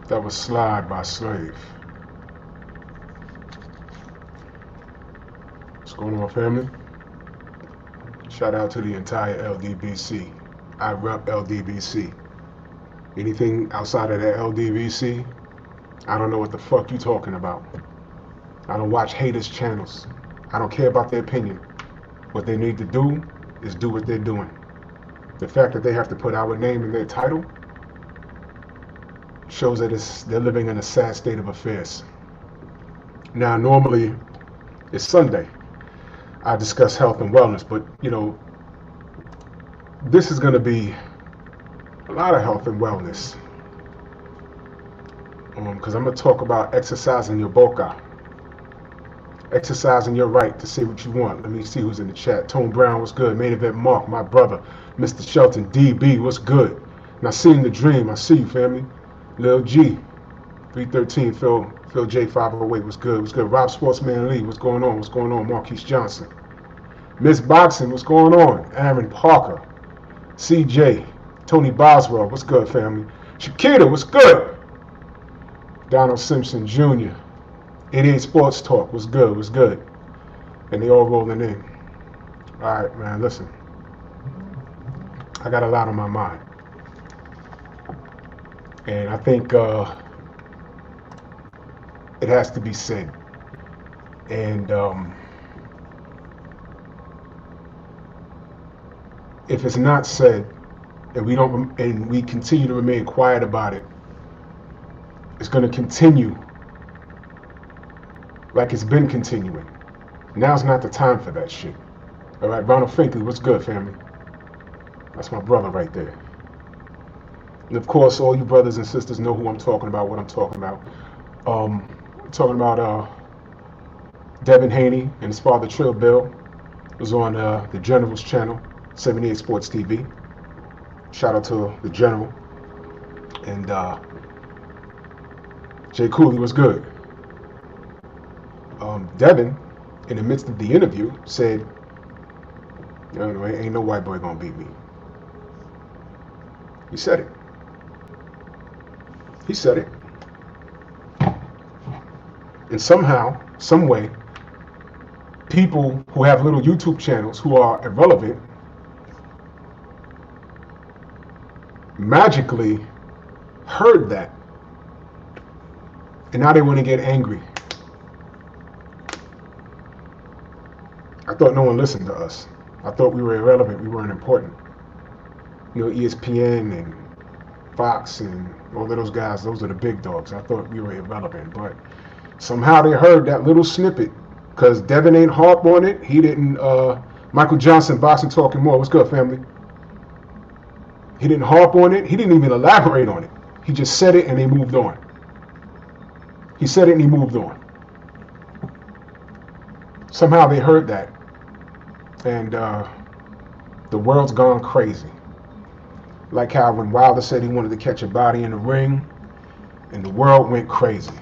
That was Slide by Slave. What's going on, family? Shout out to the entire LDBC. I rep LDBC. Anything outside of that LDBC, I don't know what the fuck you talking about. I don't watch haters' channels. I don't care about their opinion. What they need to do is do what they're doing. The fact that they have to put our name in their title shows that they're living in a sad state of affairs. Now, normally it's Sunday. I discuss health and wellness, but this is going to be a lot of health and wellness. Because I'm going to talk about exercising your boca. Exercising your right to say what you want. Let me see who's in the chat. Tone Brown, what's good? Main Event Mark, my brother. Mr. Shelton, DB, what's good? Now, seeing the dream, I see you, family. Lil G, 313, Phil J, 508, what's good? What's good? Rob Sportsman Lee, what's going on? What's going on? Marquise Johnson. Miss Boxing, what's going on? Aaron Parker. CJ, Tony Boswell, what's good, family? Shakita, what's good? Donald Simpson Jr., 88 Sports Talk, what's good? What's good? And they all rolling in. All right, man, listen. I got a lot on my mind. And I think it has to be said. And if it's not said, and we continue to remain quiet about it, it's going to continue like it's been continuing. Now's not the time for that shit. All right, Ronald Finkley, what's good, family? That's my brother right there. And of course, all you brothers and sisters know who I'm talking about, what I'm talking about. Talking about Devin Haney and his father, Trill Bill. It was on the General's channel, 78 Sports TV. Shout out to the General. And Jay Cooley was good. Devin, in the midst of the interview, said, ain't no white boy gonna beat me. He said it. He said it. And somehow, some way, people who have little YouTube channels who are irrelevant magically heard that. And now they want to get angry. I thought no one listened to us. I thought we were irrelevant. We weren't important. ESPN and Fox and all of those guys, those are the big dogs. I thought we were irrelevant, but somehow they heard that little snippet because Devin ain't harp on it. He didn't, Michael Johnson, Boxing Talking More. What's good, family? He didn't harp on it. He didn't even elaborate on it. He just said it and they moved on. He said it and he moved on. Somehow they heard that. And the world's gone crazy. Like how when Wilder said he wanted to catch a body in the ring, and the world went crazy.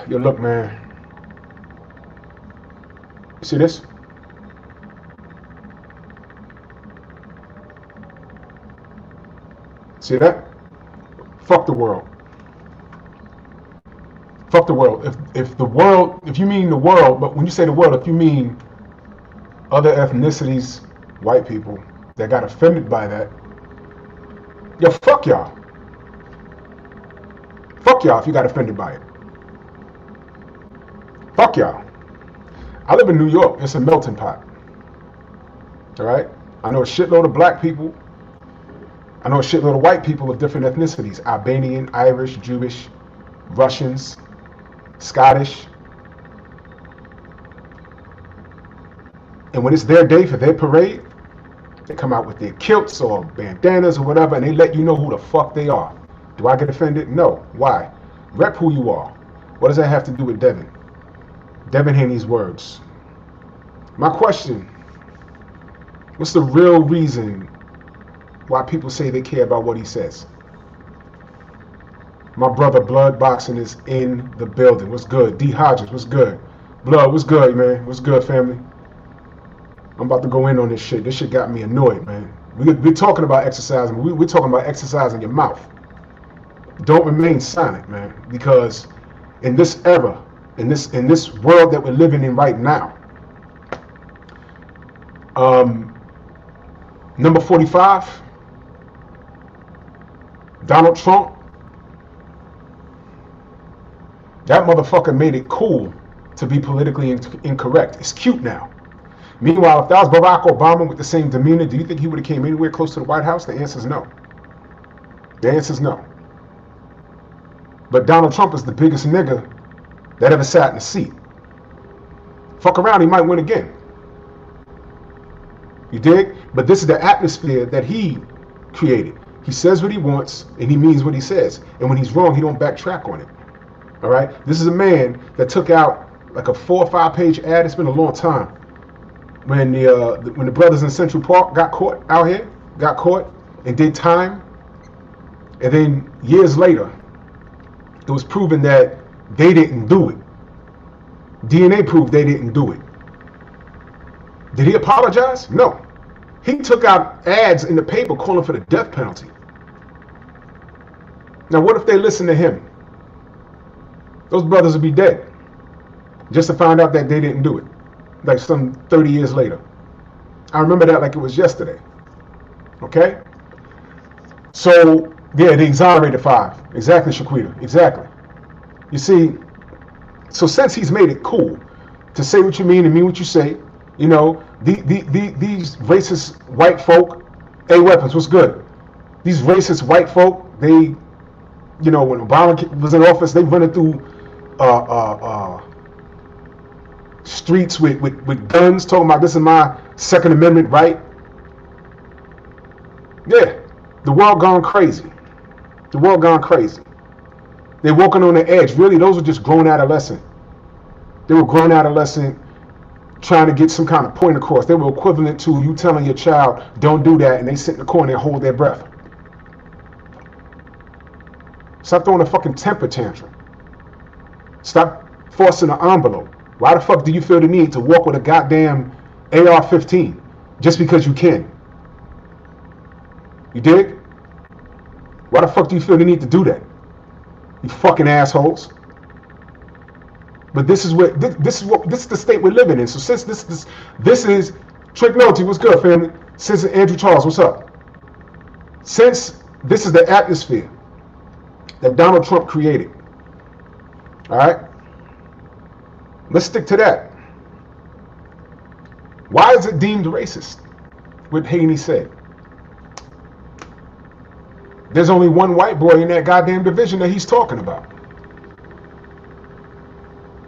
Yo, look, man. You see this? See that? Fuck the world. Fuck the world. If the world, if you mean the world, but when you say the world, if you mean other ethnicities, white people that got offended by that, yo, fuck y'all. Fuck y'all if you got offended by it. Fuck y'all. I live in New York. It's a melting pot. All right? I know a shitload of black people. I know a shitload of white people of different ethnicities. Albanian, Irish, Jewish, Russians, Scottish. And when it's their day for their parade, they come out with their kilts or bandanas or whatever, and they let you know who the fuck they are. Do I get offended? No. Why? Rep who you are. What does that have to do with Devin? Devin Haney's words. My question, what's the real reason why people say they care about what he says? My brother Blood Boxing is in the building. What's good? D. Hodges, what's good? Blood, what's good, man? What's good, family? I'm about to go in on this shit. This shit got me annoyed, man. We're talking about exercising. We're talking about exercising your mouth. Don't remain silent, man, because in this era, in this world that we're living in right now, number 45, Donald Trump, that motherfucker made it cool to be politically incorrect. It's cute now. Meanwhile, if that was Barack Obama with the same demeanor, do you think he would have came anywhere close to the White House? The answer is no. The answer is no. But Donald Trump is the biggest nigga that ever sat in a seat. Fuck around, he might win again. You dig? But this is the atmosphere that he created. He says what he wants, and he means what he says. And when he's wrong, he don't backtrack on it. All right? This is a man that took out like a 4 or 5 page ad. It's been a long time. When the brothers in Central Park got caught out here, and did time, and then years later, it was proven that they didn't do it. DNA proved they didn't do it. Did he apologize? No. He took out ads in the paper calling for the death penalty. Now, what if they listen to him? Those brothers would be dead. Just to find out that they didn't do it. Like some 30 years later. I remember that like it was yesterday. Okay? So, yeah, they exonerated 5. Exactly, Shaquita. Exactly. You see, so since he's made it cool to say what you mean and mean what you say, you know, these racist white folk, hey, Weapons, what's good? These racist white folk, they, you know, when Obama was in office, they running through streets with guns, talking about this is my Second Amendment right. Yeah, the world gone crazy. The world gone crazy. They're walking on the edge. Really, those were just grown adolescent. They were grown adolescent trying to get some kind of point across. They were equivalent to you telling your child, don't do that, and they sit in the corner and hold their breath. Stop throwing a fucking temper tantrum. Stop forcing an envelope. Why the fuck do you feel the need to walk with a goddamn AR-15 just because you can? You dig? Why the fuck do you feel the need to do that? You fucking assholes. But this is the state we're living in. So since this is Trick Noty, what's good, family? Since Andrew Charles, what's up? Since this is the atmosphere that Donald Trump created, all right? Let's stick to that. Why is it deemed racist? What Haney said. There's only one white boy in that goddamn division that he's talking about.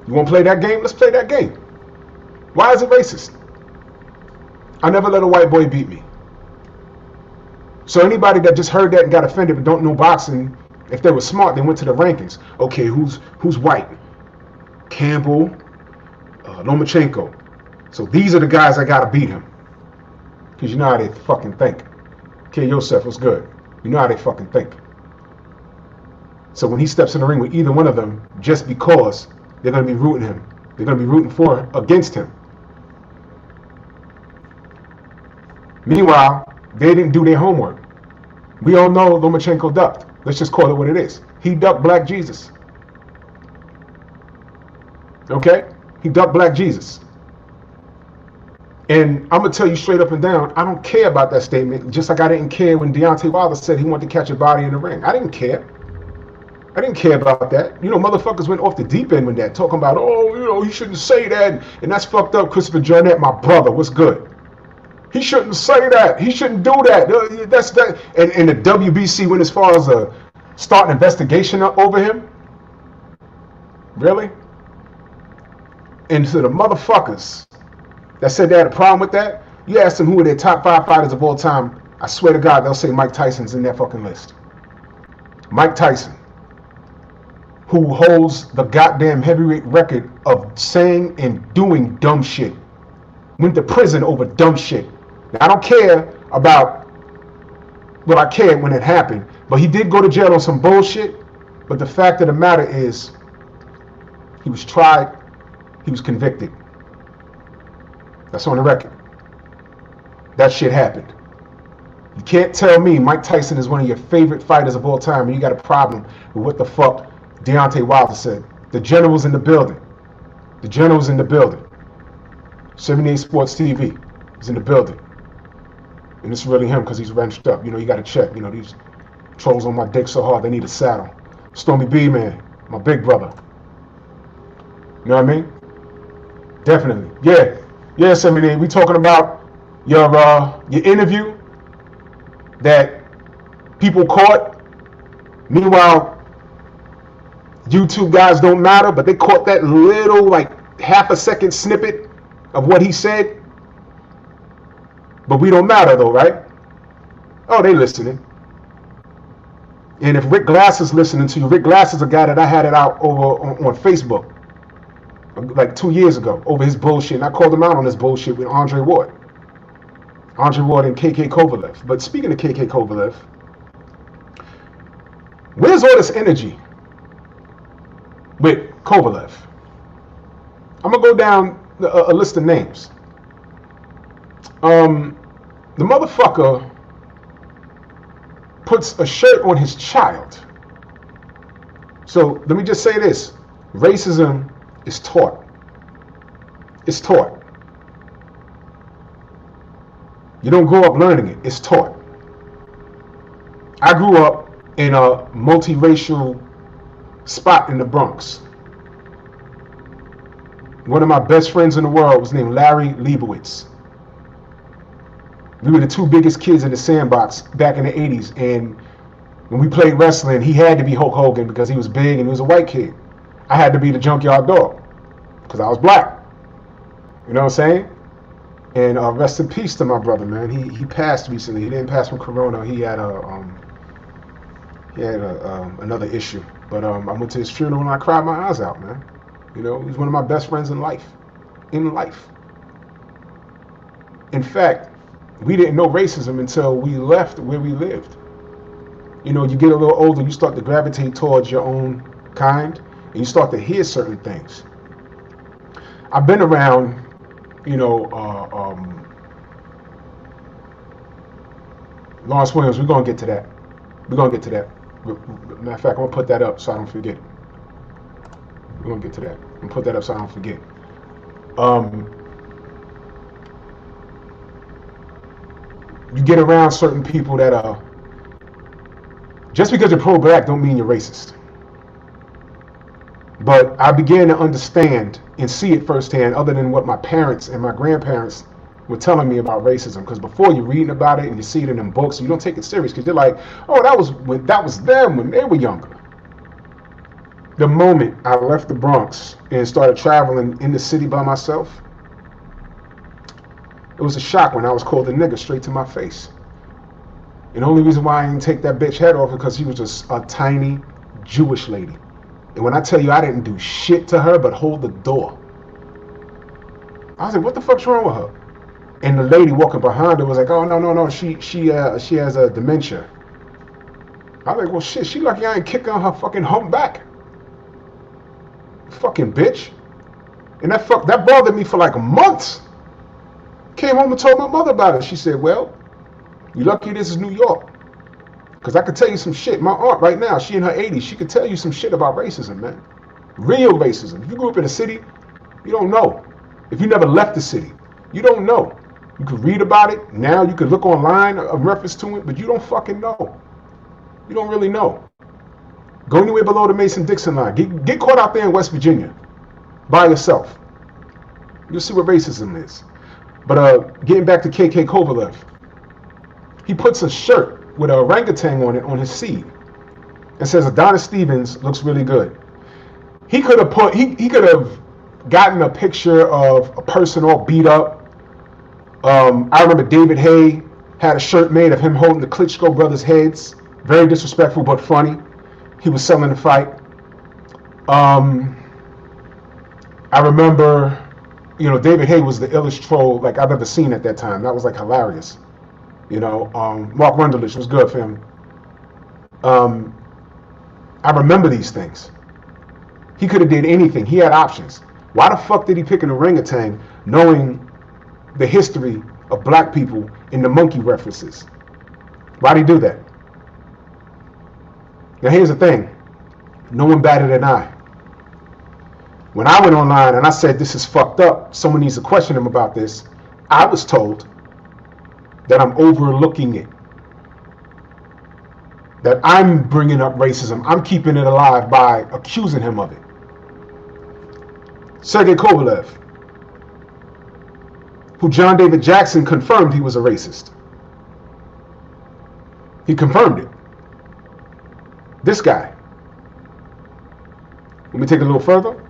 You want to play that game? Let's play that game. Why is it racist? I never let a white boy beat me. So anybody that just heard that and got offended but don't know boxing, if they were smart, they went to the rankings. Okay, who's white? Campbell, Lomachenko. So these are the guys I gotta beat him. Because you know how they fucking think. Kill yourself, what's good? You know how they fucking think. So when he steps in the ring with either one of them, just because they're going to be rooting him. They're going to be rooting against him. Meanwhile, they didn't do their homework. We all know Lomachenko ducked. Let's just call it what it is. He ducked Black Jesus. Okay? He ducked Black Jesus. And I'm going to tell you straight up and down, I don't care about that statement, just like I didn't care when Deontay Wilder said he wanted to catch a body in the ring. I didn't care. I didn't care about that. You know, motherfuckers went off the deep end with that, talking about, oh, you know, you shouldn't say that. And that's fucked up. Christopher Jornett, my brother, what's good? He shouldn't say that. He shouldn't do that. That's that. And the WBC went as far as start an investigation over him? Really? And to the motherfuckers that said they had a problem with that, you ask them who are their top 5 fighters of all time, I swear to God, they'll say Mike Tyson's in that fucking list. Mike Tyson, who holds the goddamn heavyweight record of saying and doing dumb shit. Went to prison over dumb shit. Now, I don't care about, well, I cared when it happened, but he did go to jail on some bullshit. But the fact of the matter is, he was tried, he was convicted. That's on the record. That shit happened. You can't tell me Mike Tyson is one of your favorite fighters of all time and you got a problem with what the fuck Deontay Wilder said. The general's in the building. The general's in the building. 78 Sports TV is in the building. And it's really him because he's wrenched up. You know, you got to check. You know, these trolls on my dick so hard they need a saddle. Stormy B, man, my big brother. You know what I mean? Definitely. Yeah, 78. We talking about your interview that people caught. Meanwhile, YouTube guys don't matter, but they caught that little, like, half a second snippet of what he said. But we don't matter, though, right? Oh, they listening. And if Rick Glass is listening to you, Rick Glass is a guy that I had it out over on Facebook like 2 years ago over his bullshit. And I called him out on this bullshit with Andre Ward. Andre Ward and KK Kovalev. But speaking of KK Kovalev, where's all this energy with Kovalev? I'm going to go down a list of names. The motherfucker puts a shirt on his child. So let me just say this. Racism is taught. It's taught. You don't grow up learning it. It's taught. I grew up in a multiracial spot in the Bronx. One of my best friends in the world was named Larry Leibowitz. We were the two biggest kids in the sandbox back in the 80s. And when we played wrestling, he had to be Hulk Hogan because he was big and he was a white kid. I had to be the junkyard dog because I was black. You know what I'm saying? And rest in peace to my brother, man. He passed recently. He didn't pass from corona. He had another issue. But I went to his funeral and I cried my eyes out, man. You know, he's one of my best friends in life. In life. In fact, we didn't know racism until we left where we lived. You know, you get a little older, you start to gravitate towards your own kind, and you start to hear certain things. I've been around, you know, Lawrence Williams. We're going to get to that. We're going to get to that. Matter of fact, I'm going to put that up so I don't forget. We're going to get to that. I'm going to put that up so I don't forget. You get around certain people that are, just because you're pro-black don't mean you're racist. But I began to understand and see it firsthand, other than what my parents and my grandparents were telling me about racism. Because before, you're reading about it and you see it in them books, you don't take it serious because you're like, oh, that was them when they were younger. The moment I left the Bronx and started traveling in the city by myself, it was a shock when I was called a nigger straight to my face. And the only reason why I didn't take that bitch head off is because she was just a tiny Jewish lady. And when I tell you I didn't do shit to her but hold the door, I was like, what the fuck's wrong with her? And the lady walking behind her was like, oh, no, she has a dementia. I was like, well, shit, she lucky I ain't kicking her fucking hump back. Fucking bitch. And that bothered me for like months. Came home and told my mother about it. She said, well, you lucky this is New York. Because I could tell you some shit. My aunt right now, she in her 80s, she could tell you some shit about racism, man. Real racism. If you grew up in a city, you don't know. If you never left the city, you don't know. You could read about it. Now you could look online, a reference to it, but you don't fucking know. You don't really know. Go anywhere below the Mason-Dixon line. Get caught out there in West Virginia by yourself. You'll see what racism is. But getting back to KK Kovalev, he puts a shirt with an orangutan on it on his seat and says Adonis Stevens looks really good. He could have gotten a picture of a person all beat up. I remember David Hay had a shirt made of him holding the Klitschko brothers' heads. Very disrespectful but funny. He was selling the fight. I remember, you know, David Hay was the illest troll like I've ever seen at that time. That was like hilarious. You know, Mark Wunderlich was good for him. I remember these things. He could have did anything. He had options. Why the fuck did he pick an orangutan knowing the history of black people in the monkey references? Why'd he do that? Now here's the thing. No one batted an eye. When I went online and I said this is fucked up, someone needs to question him about this, I was told that I'm overlooking it. That I'm bringing up racism. I'm keeping it alive by accusing him of it. Sergey Kovalev, who John David Jackson confirmed he was a racist. He confirmed it. This guy. Let me take it a little further.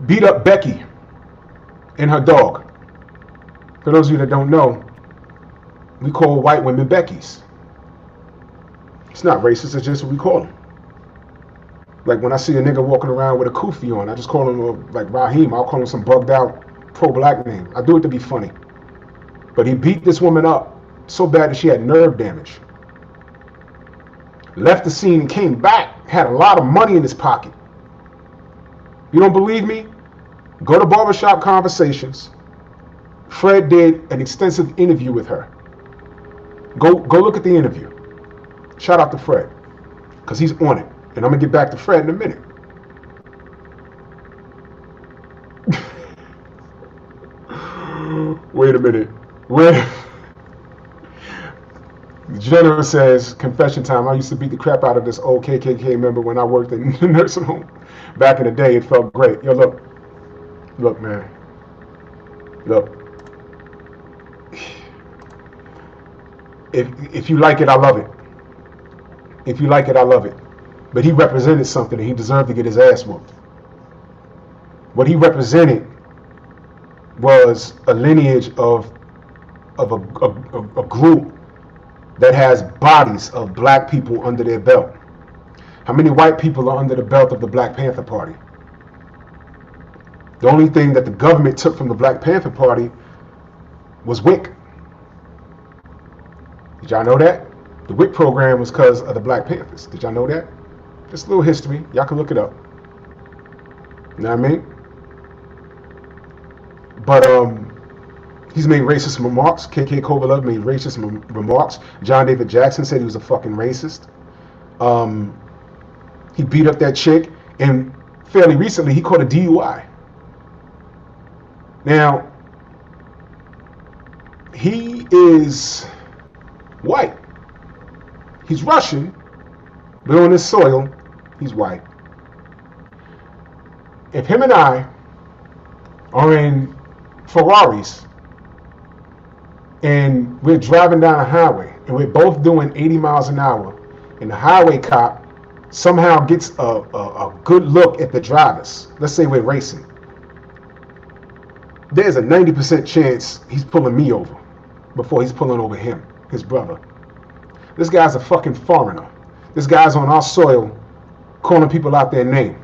Beat up Becky and her dog. For those of you that don't know, we call white women Beckys. It's not racist, it's just what we call them. Like when I see a nigga walking around with a kufi on, I just call him like Raheem. I'll call him some bugged out pro-black name. I do it to be funny. But he beat this woman up so bad that she had nerve damage. Left the scene and came back, had a lot of money in his pocket. You don't believe me? Go to Barbershop Conversations. Fred did an extensive interview with her. Go look at the interview. Shout out to Fred, because he's on it. And I'm going to get back to Fred in a minute. Wait a minute. The general says, confession time, I used to beat the crap out of this old KKK member when I worked in the nursing home. Back in the day, it felt great. Yo, look. Look, man. Look. If you like it, I love it. If you like it, I love it. But he represented something and he deserved to get his ass whooped. What he represented was a lineage of a group that has bodies of black people under their belt. How many white people are under the belt of the Black Panther Party? The only thing that the government took from the Black Panther Party was WIC. Did y'all know that? The WIC program was because of the Black Panthers. Did y'all know that? Just a little history. Y'all can look it up. You know what I mean? But he's made racist remarks. KK Kovalev made racist remarks. John David Jackson said he was a fucking racist. He beat up that chick, and fairly recently he caught a DUI. Now, he is white. He's Russian, but on this soil, he's white. If him and I are in Ferraris and we're driving down a highway and we're both doing 80 miles an hour, and the highway cop somehow gets a good look at the drivers, let's say we're racing, there's a 90% chance he's pulling me over before he's pulling over him, his brother. This guy's a fucking foreigner. This guy's on our soil calling people out their name.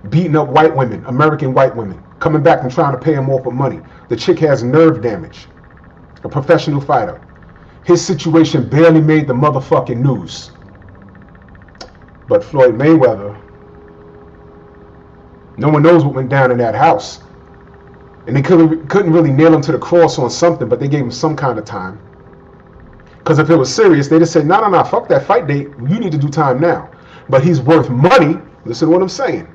Beating up white women, American white women, coming back and trying to pay him off for money. The chick has nerve damage. A professional fighter. His situation barely made the motherfucking news. But Floyd Mayweather, no one knows what went down in that house. And they couldn't really nail him to the cross on something, but they gave him some kind of time. Because if it was serious, they just said, no, fuck that fight date. You need to do time now. But he's worth money. Listen to what I'm saying.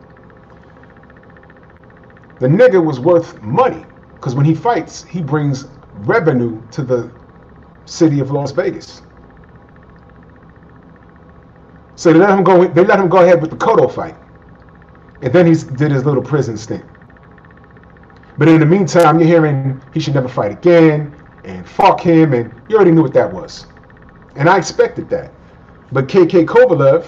The nigga was worth money. Because when he fights, he brings revenue to the city of Las Vegas. So they let him go ahead with the Cotto fight. And then he did his little prison stint. But in the meantime, you're hearing he should never fight again, and fuck him, and you already knew what that was. And I expected that. But KK Kovalev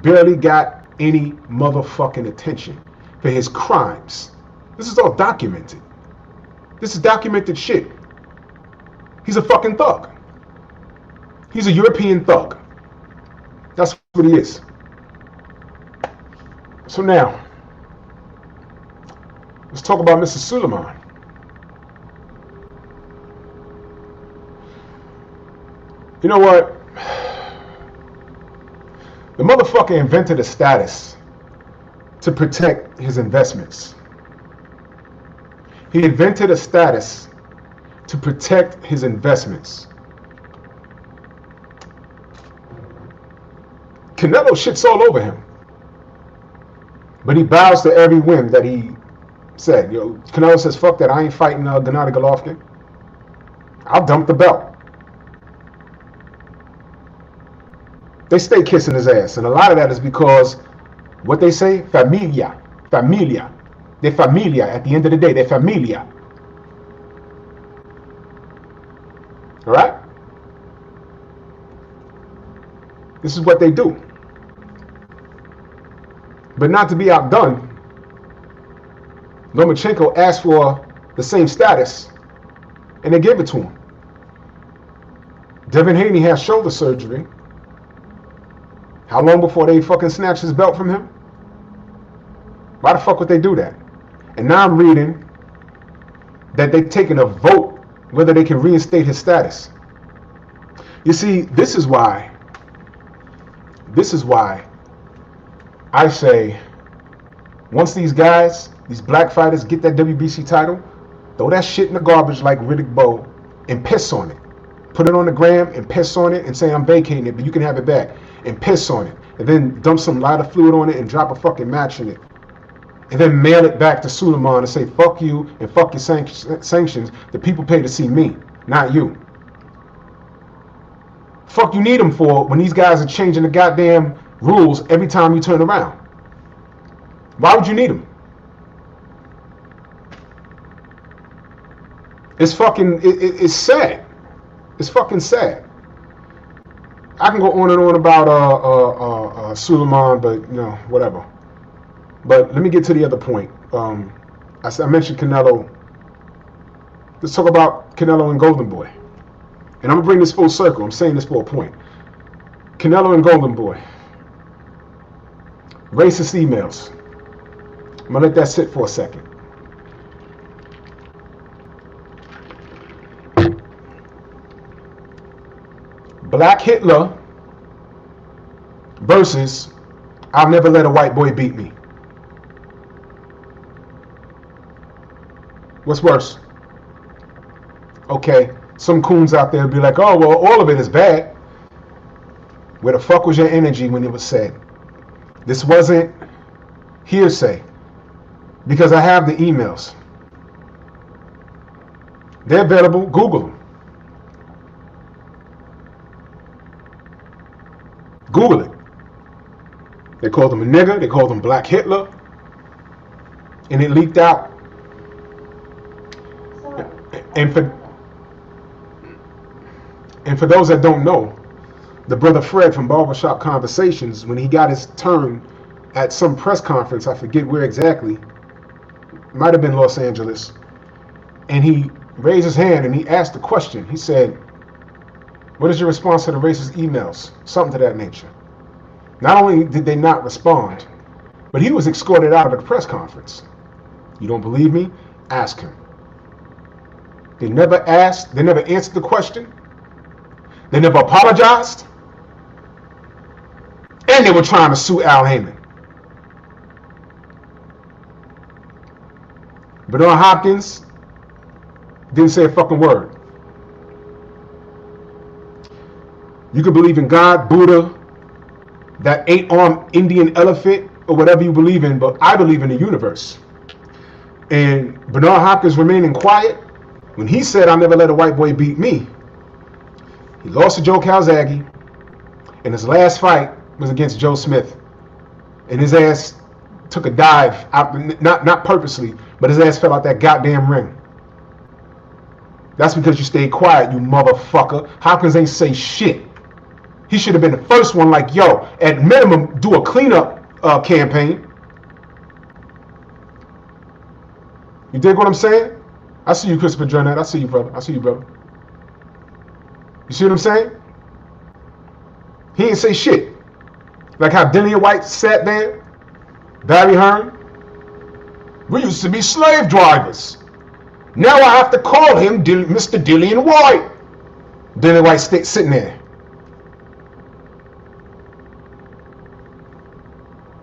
barely got any motherfucking attention for his crimes. This is all documented. This is documented shit. He's a fucking thug. He's a European thug. That's what he is. So now, let's talk about Mr. Suleiman. You know what? The motherfucker invented a status to protect his investments. He invented a status to protect his investments. Canelo shits all over him. But he bows to every whim that he said. Canelo says, fuck that, I ain't fighting Gennady Golovkin. I'll dump the belt. They stay kissing his ass. And a lot of that is because what they say, familia. They're familia. At the end of the day, they're familia. All right? This is what they do. But not to be outdone, Lomachenko asked for the same status, and they gave it to him. Devin Haney has shoulder surgery. How long before they fucking snatch his belt from him? Why the fuck would they do that? And now I'm reading that they're taking a vote whether they can reinstate his status. You see, this is why I say, once these guys, these black fighters get that WBC title, throw that shit in the garbage like Riddick Bowe and piss on it. Put it on the gram and piss on it and say, I'm vacating it, but you can have it back. And piss on it. And then dump some lighter fluid on it and drop a fucking match in it. And then mail it back to Suleiman and say, fuck you and fuck your sanctions. The people pay to see me, not you. Fuck you need them for when these guys are changing the goddamn rules every time you turn around. Why would you need them? It's fucking, it's sad. It's fucking sad. I can go on and on about Suleiman, but whatever. But let me get to the other point. I mentioned Canelo. Let's talk about Canelo and Golden Boy. And I'm going to bring this full circle. I'm saying this for a point. Canelo and Golden Boy. Racist emails. I'm going to let that sit for a second. Black Hitler versus I'll never let a white boy beat me. What's worse? Okay, some coons out there will be like, oh, well, all of it is bad. Where the fuck was your energy when it was said? This wasn't hearsay. Because I have the emails. They're available. Google them. Google it. They called him a nigger. They called him Black Hitler. And it leaked out. And for those that don't know, the brother Fred from Barbershop Conversations, when he got his turn at some press conference, I forget where exactly, might have been Los Angeles, and he raised his hand and he asked a question. He said, what is your response to the racist emails? Something to that nature. Not only did they not respond, but he was escorted out of the press conference. You don't believe me? Ask him. They never asked, they never answered the question, they never apologized, and they were trying to sue Al Heyman. Bernard Hopkins didn't say a fucking word. You can believe in God, Buddha, that 8-armed Indian elephant, or whatever you believe in, but I believe in the universe. And Bernard Hopkins remaining quiet, when he said, I'll never let a white boy beat me, he lost to Joe Calzaghe, and his last fight was against Joe Smith. And his ass took a dive, out, not purposely, but his ass fell out that goddamn ring. That's because you stayed quiet, you motherfucker. Hopkins ain't say shit. He should have been the first one like, yo, at minimum, do a cleanup campaign. You dig what I'm saying? I see you, Christopher Jornette. I see you, brother. I see you, brother. You see what I'm saying? He ain't say shit. Like how Dillian White sat there, Barry Hearn. We used to be slave drivers. Now I have to call him Mr. Dillian White. Dillian White sitting there.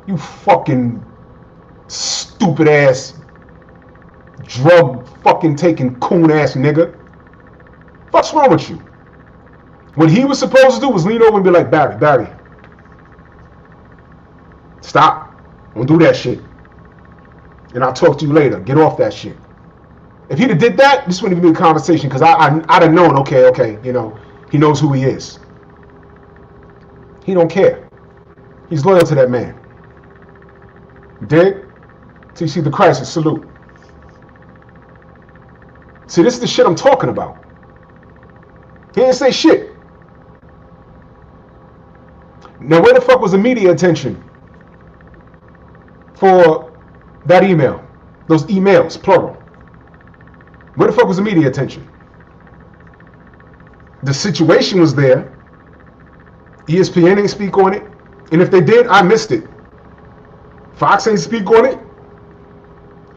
You fucking stupid ass drug fucking taking coon ass nigga. What's wrong with you? What he was supposed to do was lean over and be like, Barry, stop. Don't do that shit. And I'll talk to you later. Get off that shit. If he'd have did that, this wouldn't even be a conversation, because I'd have known, okay, you know, he knows who he is. He don't care. He's loyal to that man. Dig? TC the crisis, salute. See, this is the shit I'm talking about. He didn't say shit. Now, where the fuck was the media attention for that email? Those emails, plural. Where the fuck was the media attention? The situation was there. ESPN ain't speak on it. And if they did, I missed it. Fox ain't speak on it.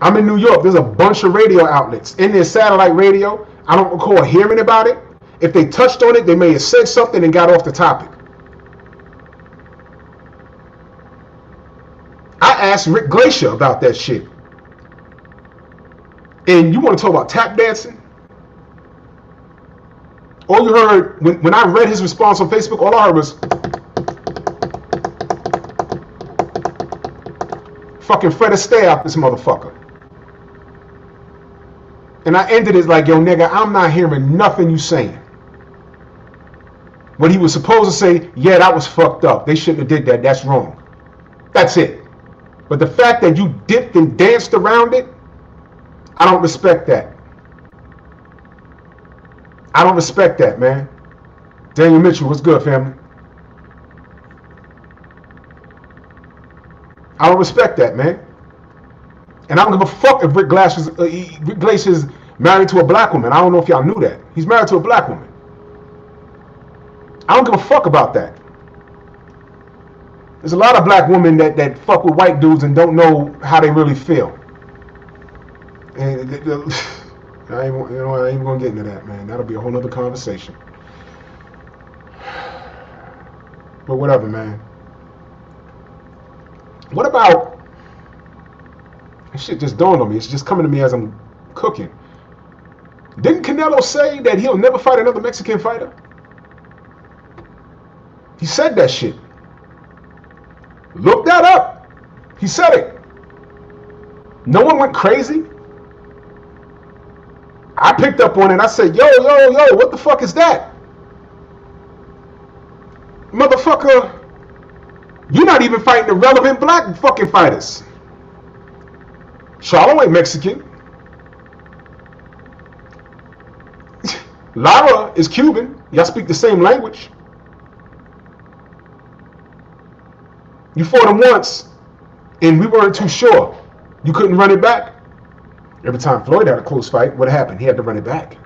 I'm in New York. There's a bunch of radio outlets. In their satellite radio, I don't recall hearing about it. If they touched on it, they may have said something and got off the topic. I asked Rick Glacier about that shit. And you want to talk about tap dancing? All you heard, when I read his response on Facebook, all I heard was fucking Fred Astaire out this motherfucker. And I ended it like, yo, nigga, I'm not hearing nothing you saying. What he was supposed to say, yeah, that was fucked up. They shouldn't have did that. That's wrong. That's it. But the fact that you dipped and danced around it, I don't respect that. I don't respect that, man. Daniel Mitchell, what's good, family? I don't respect that, man. And I don't give a fuck if Rick Glacier's married to a black woman. I don't know if y'all knew that. He's married to a black woman. I don't give a fuck about that. There's a lot of black women that fuck with white dudes and don't know how they really feel. And I ain't even gonna get into that, man. That'll be a whole other conversation. But whatever, man. What about, this shit just dawned on me. It's just coming to me as I'm cooking. Didn't Canelo say that he'll never fight another Mexican fighter? He said that shit. Look that up. He said it. No one went crazy. I picked up on it. I said, yo, what the fuck is that? Motherfucker, you're not even fighting the relevant black fucking fighters. Charlo ain't Mexican. Lara is Cuban. Y'all speak the same language. You fought him once, and we weren't too sure. You couldn't run it back. Every time Floyd had a close fight, what happened? He had to run it back.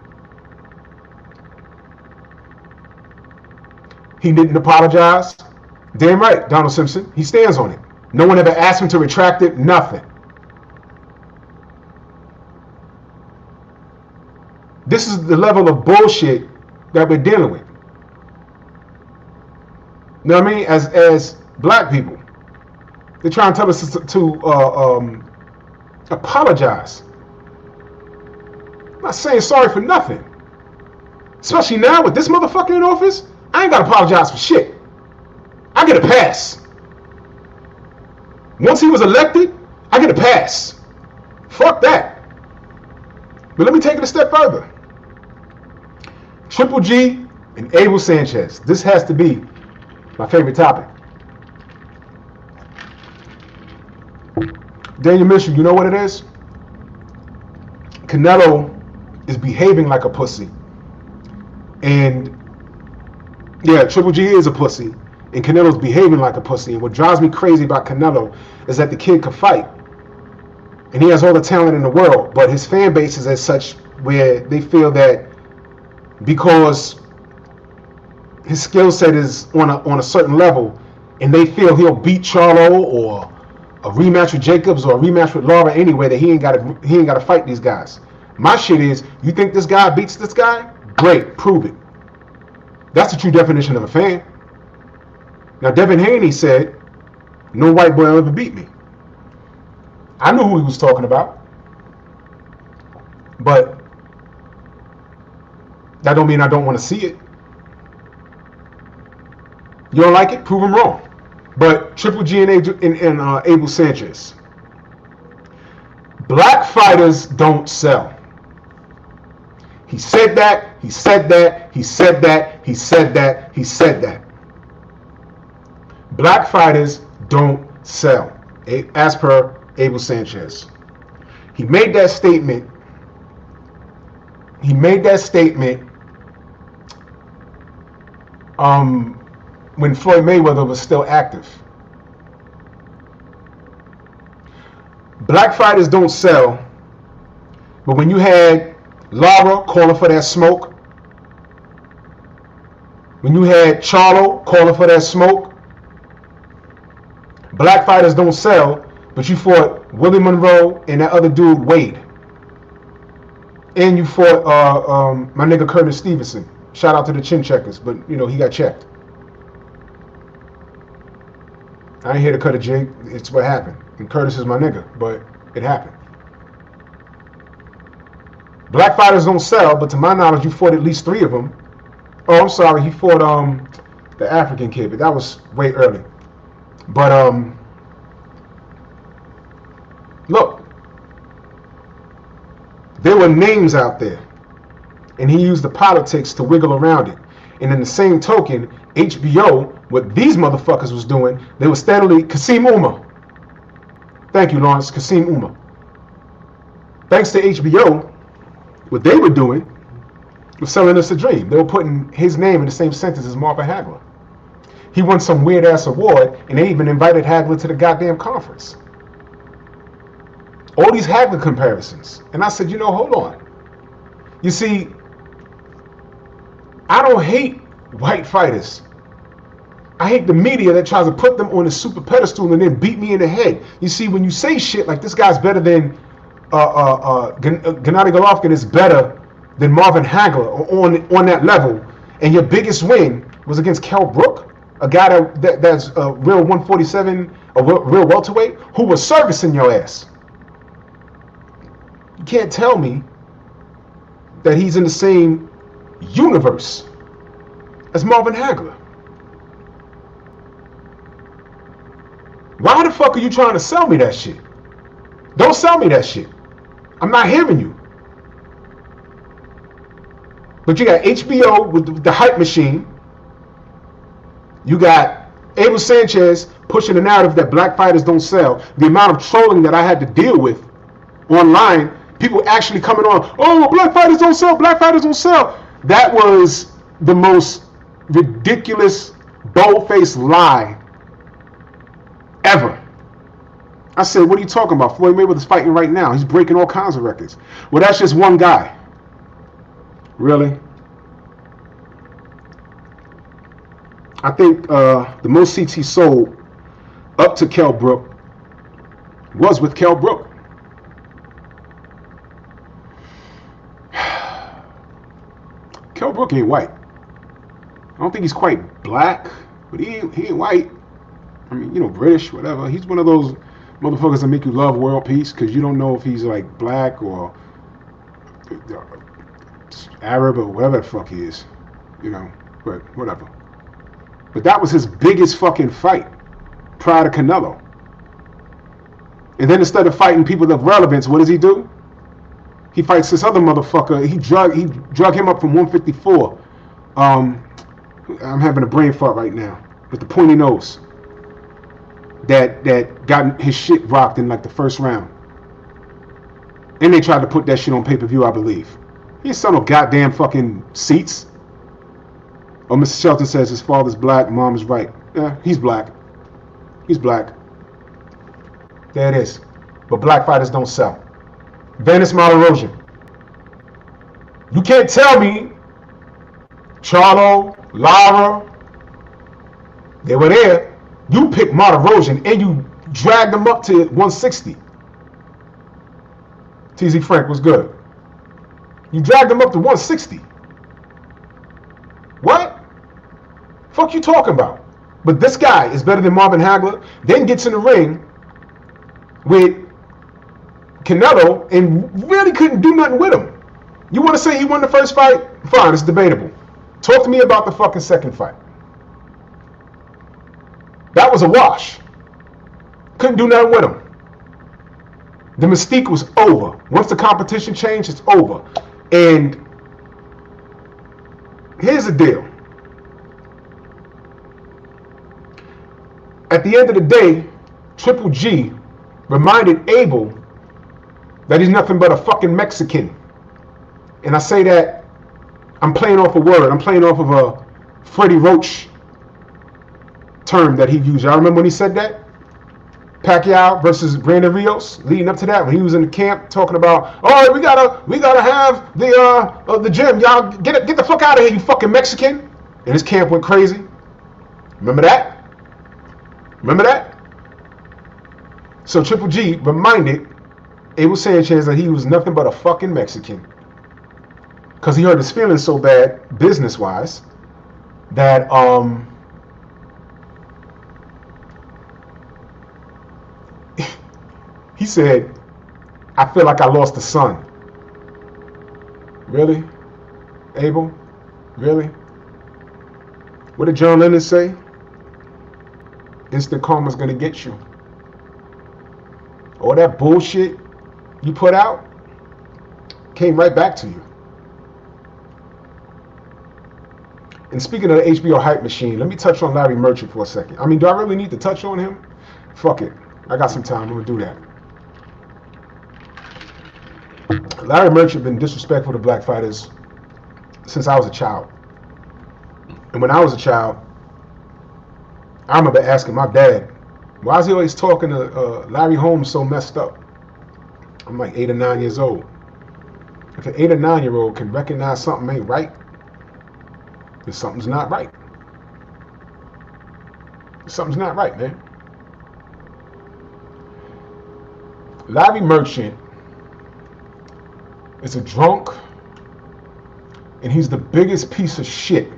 He didn't apologize. Damn right, Donald Simpson. He stands on it. No one ever asked him to retract it. Nothing. This is the level of bullshit that we're dealing with. You know what I mean? As black people, they're trying to tell us to apologize. I'm not saying sorry for nothing. Especially now with this motherfucker in office, I ain't got to apologize for shit. I get a pass. Once he was elected, I get a pass. Fuck that. But let me take it a step further. Triple G and Abel Sanchez. This has to be my favorite topic. Daniel Mitchell, you know what it is? Canelo is behaving like a pussy. And yeah, Triple G is a pussy. And Canelo's behaving like a pussy. And what drives me crazy about Canelo is that the kid can fight. And he has all the talent in the world. But his fan base is as such where they feel that because his skill set is on a certain level, and they feel he'll beat Charlo or a rematch with Jacobs or a rematch with Lara anyway, that he ain't got to fight these guys. My shit is, you think this guy beats this guy? Great, prove it. That's the true definition of a fan. Now, Devin Haney said, no white boy will ever beat me. I knew who he was talking about. But that don't mean I don't want to see it. You don't like it? Prove them wrong. But Triple G and Abel Sanchez. Black fighters don't sell. He said that, he said that, he said that, he said that, he said that. Black fighters don't sell, as per Abel Sanchez. He made that statement. When Floyd Mayweather was still active. Black fighters don't sell, but when you had Lara calling for that smoke, when you had Charlo calling for that smoke, black fighters don't sell, but you fought Willie Monroe and that other dude Wade, and you fought my nigga Curtis Stevenson. Shout out to the chin checkers, but you know he got checked. I ain't here to cut a jig. It's what happened. And Curtis is my nigga, but it happened. Black fighters don't sell, but to my knowledge, you fought at least 3 of them. Oh, I'm sorry, he fought the African kid, but that was way early. But look, there were names out there, and he used the politics to wiggle around it. And in the same token, HBO, what these motherfuckers was doing, they were steadily, Kasim Uma. Thank you, Lawrence, Kasim Uma. Thanks to HBO, what they were doing was selling us a dream. They were putting his name in the same sentence as Marvin Hagler. He won some weird ass award, and they even invited Hagler to the goddamn conference. All these Hagler comparisons. And I said, you know, hold on. You see, I don't hate white fighters. I hate the media that tries to put them on a super pedestal and then beat me in the head. You see, when you say shit like this guy's better than Gennady Golovkin is better than Marvin Hagler on that level, and your biggest win was against Kell Brook, a guy that's a real 147, a real welterweight, who was servicing your ass. You can't tell me that he's in the same universe as Marvin Hagler. Why the fuck are you trying to sell me that shit? Don't sell me that shit. I'm not hearing you. But you got HBO with the hype machine. You got Abel Sanchez pushing the narrative that black fighters don't sell. The amount of trolling that I had to deal with online, people actually coming on, oh, black fighters don't sell, black fighters don't sell. That was the most ridiculous, bold-faced lie ever. I said, what are you talking about? Floyd Mayweather's fighting right now. He's breaking all kinds of records. Well, that's just one guy. Really? I think the most seats he sold up to Kell Brook was with Kell Brook. Kell Brook ain't white. I don't think he's quite black, but he ain't white. I mean, you know, British, whatever. He's one of those motherfuckers that make you love world peace because you don't know if he's like black or Arab or whatever the fuck he is, you know, but whatever. But that was his biggest fucking fight prior to Canelo. And then instead of fighting people of relevance, what does he do? He fights this other motherfucker. He drug him up from 154. I'm having a brain fart right now. With the pointy nose. That got his shit rocked in like the first round. And they tried to put that shit on pay-per-view, I believe. He ain't selling no goddamn fucking seats. Oh, Mr. Shelton says his father's black, mom is right. Yeah, he's black. He's black. There it is. But black fighters don't sell. Venice Malheureux. You can't tell me Charlo, Lara, they were there. You picked Malheureux and you dragged them up to 160. TZ Frank was good. You dragged them up to 160. What? Fuck you talking about? But this guy is better than Marvin Hagler, then gets in the ring with Canelo and really couldn't do nothing with him. You want to say he won the first fight? Fine, it's debatable. Talk to me about the fucking second fight. That was a wash. Couldn't do nothing with him. The mystique was over. Once the competition changed, it's over. And here's the deal. At the end of the day, Triple G reminded Abel that he's nothing but a fucking Mexican. And I say that, I'm playing off a word. I'm playing off of a Freddie Roach term that he used. Y'all remember when he said that? Pacquiao versus Brandon Rios, leading up to that, when he was in the camp talking about, all right, we gotta have the gym. Y'all get the fuck out of here, you fucking Mexican. And his camp went crazy. Remember that? Remember that? So Triple G reminded Abel Sanchez that he was nothing but a fucking Mexican. Because he hurt his feelings so bad, business-wise, that he said, I feel like I lost a son. Really? Abel? Really? What did John Lennon say? Instant karma's gonna get you. All that bullshit you put out came right back to you. And speaking of the HBO hype machine, let me touch on Larry Merchant for a second. I mean, do I really need to touch on him? Fuck it. I got some time. I'm gonna do that. Larry Merchant been disrespectful to black fighters since I was a child. And when I was a child, I remember asking my dad, why is he always talking to Larry Holmes so messed up? I'm like 8 or 9 years old. If an 8 or 9-year-old can recognize something ain't right, then something's not right. Something's not right, man. Larry Merchant is a drunk, and he's the biggest piece of shit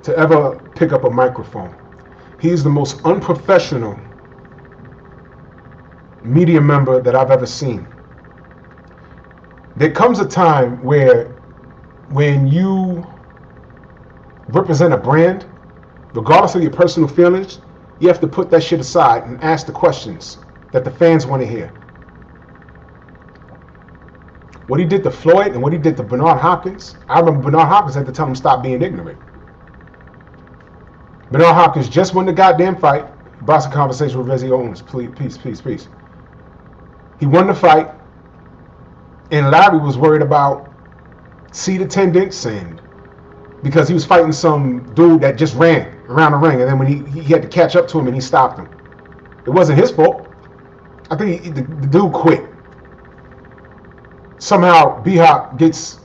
to ever pick up a microphone. He's the most unprofessional media member that I've ever seen. There comes a time where when you represent a brand, regardless of your personal feelings, you have to put that shit aside and ask the questions that the fans want to hear. What he did to Floyd and what he did to Bernard Hopkins, I remember Bernard Hopkins had to tell him stop being ignorant. Bernard Hopkins just won the goddamn fight. Boxing Conversation with Reggie Owens. Please, peace. He won the fight, and Larry was worried about seat attendance, and because he was fighting some dude that just ran around the ring, and then when he had to catch up to him and he stopped him. It wasn't his fault. I think the dude quit. Somehow B-Hop gets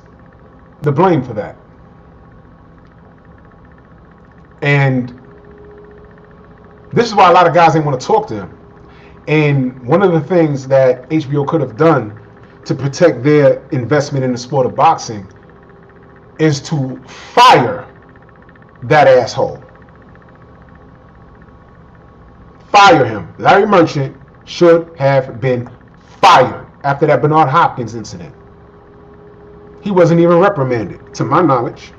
the blame for that. And this is why a lot of guys didn't want to talk to him. And one of the things that HBO could have done to protect their investment in the sport of boxing is to fire that asshole. Fire him. Larry Merchant should have been fired after that Bernard Hopkins incident. He wasn't even reprimanded, to my knowledge.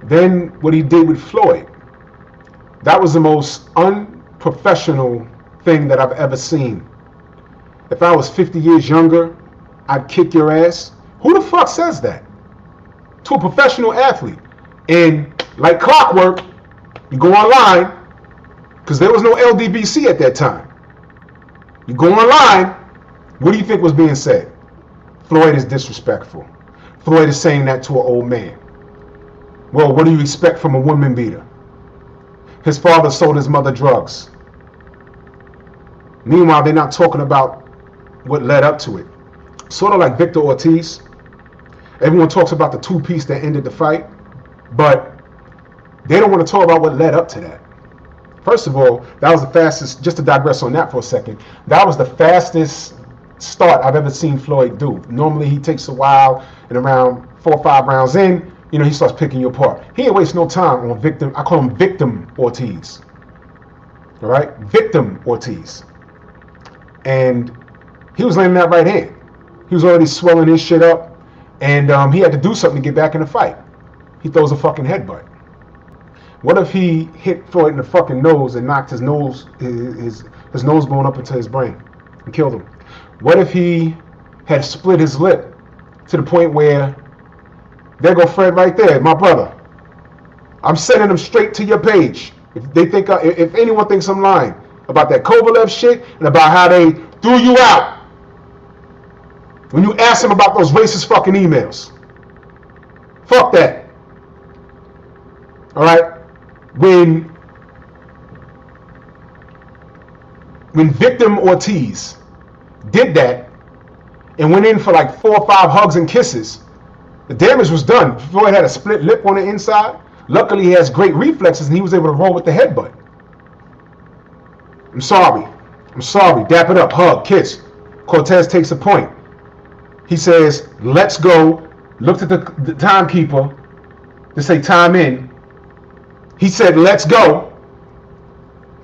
Then what he did with Floyd, that was the most unprofessional thing that I've ever seen. If I was 50 years younger, I'd kick your ass. Who the fuck says that to a professional athlete? And like clockwork, you go online, because there was no LDBC at that time. You go online, what do you think was being said? Floyd is disrespectful. Floyd is saying that to an old man. Well, what do you expect from a woman beater? His father sold his mother drugs. Meanwhile, they're not talking about what led up to it. Sort of like Victor Ortiz. Everyone talks about the two-piece that ended the fight, but they don't want to talk about what led up to that. First of all, that was the fastest, just to digress on that for a second, that was the fastest start I've ever seen Floyd do. Normally he takes a while, and around 4 or 5 rounds in, he starts picking you apart. He ain't waste no time on victim. I call him Victim Ortiz. All right? Victim Ortiz. and he was laying that right hand. He was already swelling his shit up, and he had to do something to get back in the fight. He throws a fucking headbutt. What if he hit Floyd in the fucking nose and knocked his nose bone up into his brain and killed him? What if he had split his lip to the point where, there go Fred right there, my brother. I'm sending them straight to your page. If anyone thinks I'm lying about that Kovalev shit and about how they threw you out when you asked them about those racist fucking emails. Fuck that. All right. When Victim Ortiz did that and went in for like 4 or 5 hugs and kisses, the damage was done. Floyd had a split lip on the inside. Luckily, he has great reflexes and he was able to roll with the headbutt. I'm sorry. Dap it up. Hug. Kiss. Cortez takes a point. He says, let's go. Looked at the timekeeper to say time in. He said, let's go.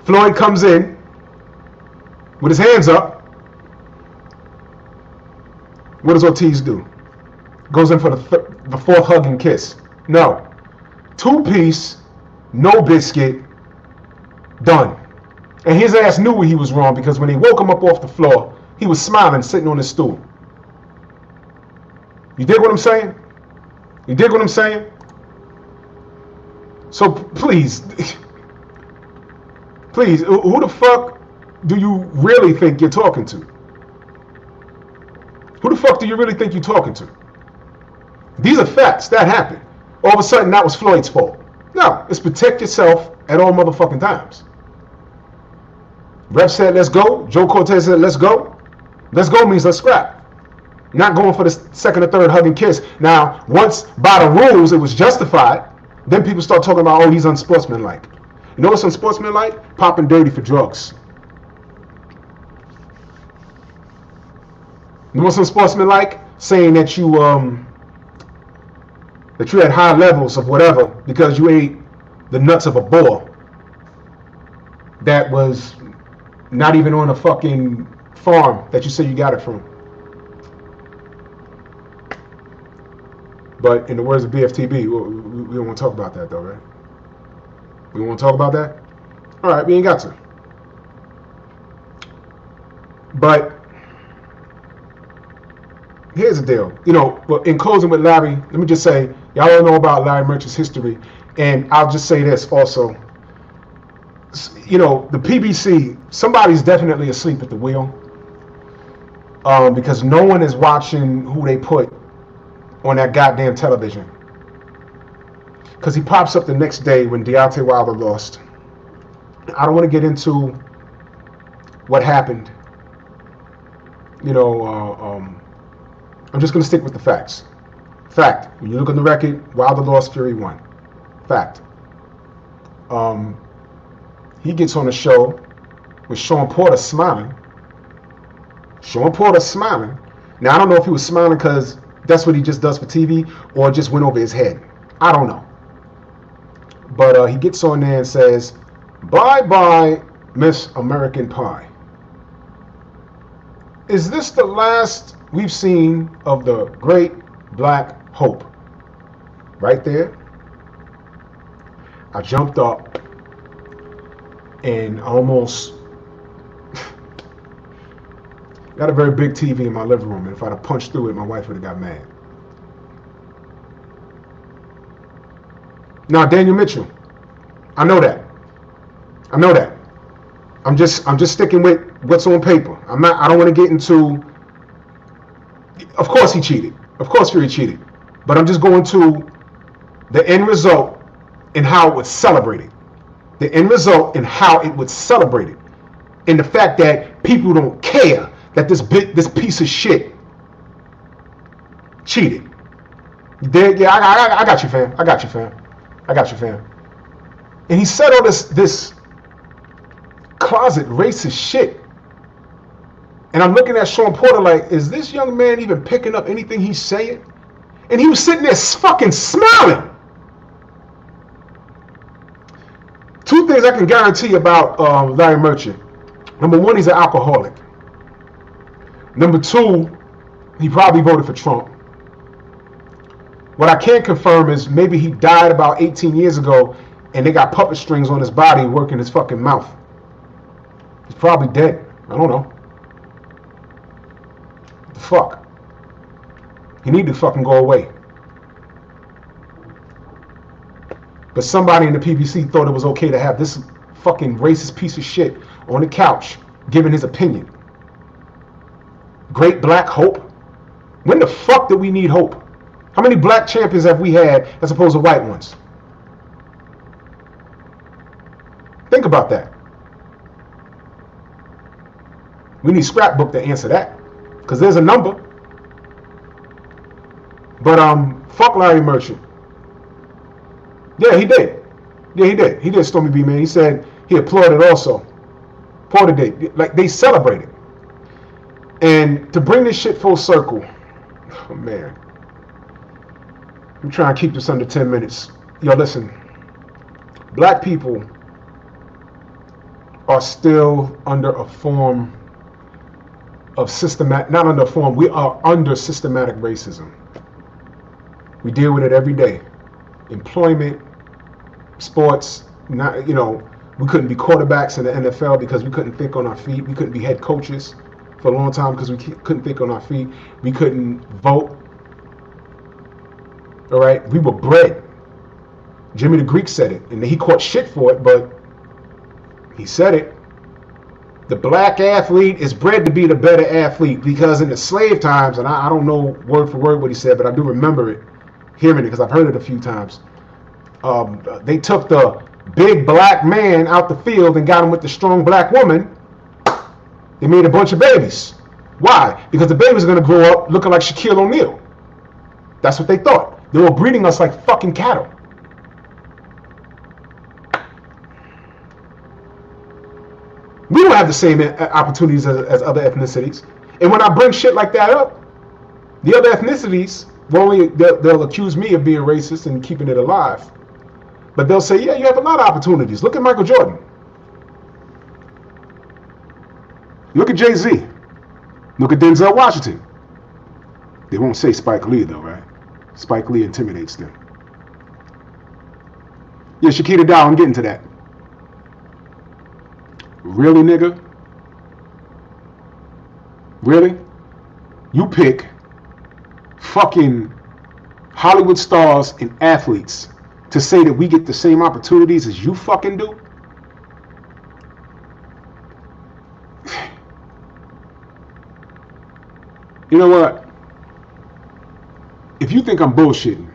Floyd comes in with his hands up. What does Ortiz do? Goes in for the 4th hug and kiss. No. 2-piece, no biscuit, done. And his ass knew he was wrong because when they woke him up off the floor, he was smiling, sitting on his stool. You dig what I'm saying? You dig what I'm saying? So please, who the fuck do you really think you're talking to? Who the fuck do you really think you're talking to? These are facts. That happened. All of a sudden, that was Floyd's fault. No, it's protect yourself at all motherfucking times. Ref said, let's go. Joe Cortez said, let's go. Let's go means let's scrap. Not going for the 2nd or 3rd hug and kiss. Now, once by the rules it was justified, then people start talking about, oh, he's unsportsmanlike. You know what's unsportsmanlike? Popping dirty for drugs. You know what's unsportsmanlike? Saying that you had high levels of whatever because you ate the nuts of a boar that was not even on a fucking farm that you say you got it from. But in the words of BFTB, we don't want to talk about that though, right? We don't want to talk about that? All right, we ain't got to. But here's the deal. You know, in closing with Larry, let me just say, y'all all know about Larry Merchant's history. And I'll just say this also. You know, the PBC, somebody's definitely asleep at the wheel. Because no one is watching who they put on that goddamn television. Because he pops up the next day when Deontay Wilder lost. I don't want to get into what happened. You know, I'm just going to stick with the facts. Fact. When you look on the record, Wilder lost, Fury won. Fact. He gets on the show with Sean Porter smiling. Sean Porter smiling. Now, I don't know if he was smiling because that's what he just does for TV or it just went over his head. I don't know. But he gets on there and says, bye-bye, Miss American Pie. Is this the last we've seen of the great black hope? Right there. I jumped up and almost got a very big TV in my living room, and if I'd have punched through it, my wife would have got mad. Now, Daniel Mitchell, I know that. I'm just sticking with what's on paper. I don't want to get into. Of course he cheated. Of course Fury cheated. But I'm just going to the end result and how it was celebrated. The end result and how it was celebrated. And the fact that people don't care that this piece of shit cheated. Yeah, I got you, fam. I got you, fam. And he said all this closet racist shit. And I'm looking at Sean Porter like, is this young man even picking up anything he's saying? And he was sitting there fucking smiling. Two things I can guarantee about Larry Merchant. Number one, he's an alcoholic. Number two, he probably voted for Trump. What I can't confirm is maybe he died about 18 years ago and they got puppet strings on his body working his fucking mouth. He's probably dead. I don't know. What the fuck? He need to fucking go away. But somebody in the PBC thought it was okay to have this fucking racist piece of shit on the couch giving his opinion. Great black hope? When the fuck did we need hope? How many black champions have we had as opposed to white ones? Think about that. We need Scrapbook to answer that, because there's a number. But fuck Larry Merchant. Yeah, he did. Yeah, he did. He did, Stormy B, man. He said he applauded also. Porter did. Like, they celebrated. And to bring this shit full circle, oh man, I'm trying to keep this under 10 minutes. Yo, listen, black people are still under a form of systematic, not under a form, we are under systematic racism. We deal with it every day. Employment, sports, not, you know, we couldn't be quarterbacks in the NFL because we couldn't think on our feet. We couldn't be head coaches for a long time because we couldn't think on our feet. We couldn't vote. All right, we were bred. Jimmy the Greek said it, and he caught shit for it, but he said it. The black athlete is bred to be the better athlete because in the slave times, and I don't know word for word what he said, but I do remember it, hearing it because I've heard it a few times. They took the big black man out the field and got him with the strong black woman. They made a bunch of babies. Why? Because the babies are going to grow up looking like Shaquille O'Neal. That's what they thought. They were breeding us like fucking cattle. We don't have the same opportunities as other ethnicities. And when I bring shit like that up, the other ethnicities, they'll accuse me of being racist and keeping it alive. But they'll say, yeah, you have a lot of opportunities. Look at Michael Jordan. Look at Jay-Z. Look at Denzel Washington. They won't say Spike Lee, though, right? Spike Lee intimidates them. Yeah, Shakita Dow, I'm getting to that. Really, nigga? Really? You pick fucking Hollywood stars and athletes to say that we get the same opportunities as you fucking do? You know what? If you think I'm bullshitting,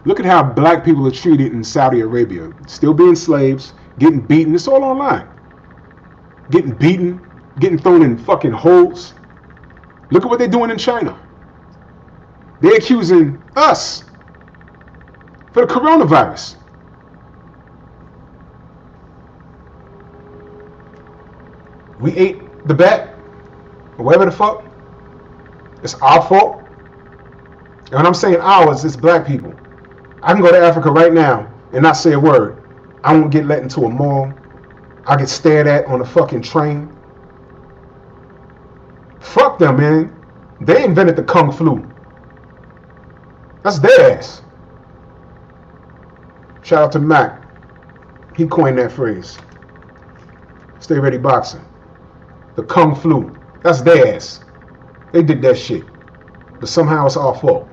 look at how black people are treated in Saudi Arabia. Still being slaves, getting beaten. It's all online. Getting beaten, getting thrown in fucking holes. Look at what they're doing in China. They're accusing us for the coronavirus. We ate the bat, or whatever the fuck. It's our fault. And when I'm saying ours, it's black people. I can go to Africa right now and not say a word. I won't get let into a mall. I get stared at on a fucking train. Fuck them, man. They invented the Kung Flu. That's their ass. Shout out to Mac. He coined that phrase. Stay ready boxing. The Kung Flu. That's their ass. They did that shit. But somehow it's our fault.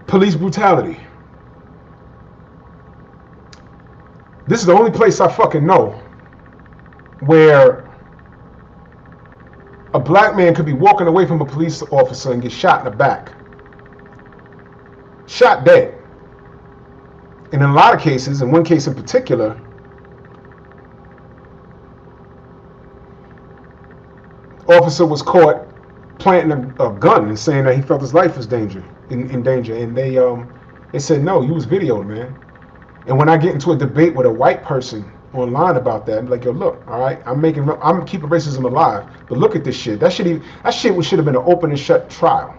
Police brutality. This is the only place I fucking know where a black man could be walking away from a police officer and get shot in the back. Shot dead. And in a lot of cases, in one case in particular, officer was caught planting a gun and saying that he felt his life was in danger. And they said, no, you was videoed, man. And when I get into a debate with a white person online about that, I'm like, yo, look, all right, I'm keeping racism alive, but look at this shit. That shit should have been an open and shut trial.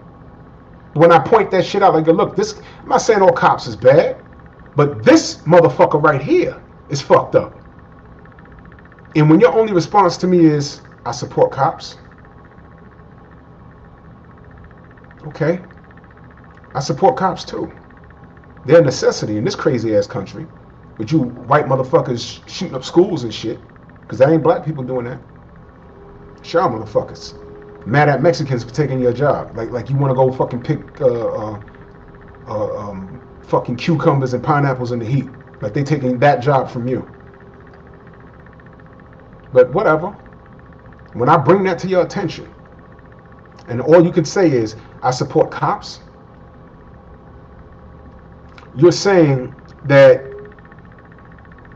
When I point that shit out, like, look, this, I'm not saying all cops is bad, but this motherfucker right here is fucked up. And when your only response to me is, I support cops. Okay. I support cops too. They're a necessity in this crazy ass country. With you white motherfuckers shooting up schools and shit. Because that ain't black people doing that. Sure, motherfuckers. Mad at Mexicans for taking your job. Like you want to go fucking pick fucking cucumbers and pineapples in the heat. Like they taking that job from you. But whatever. When I bring that to your attention, and all you can say is, I support cops, you're saying that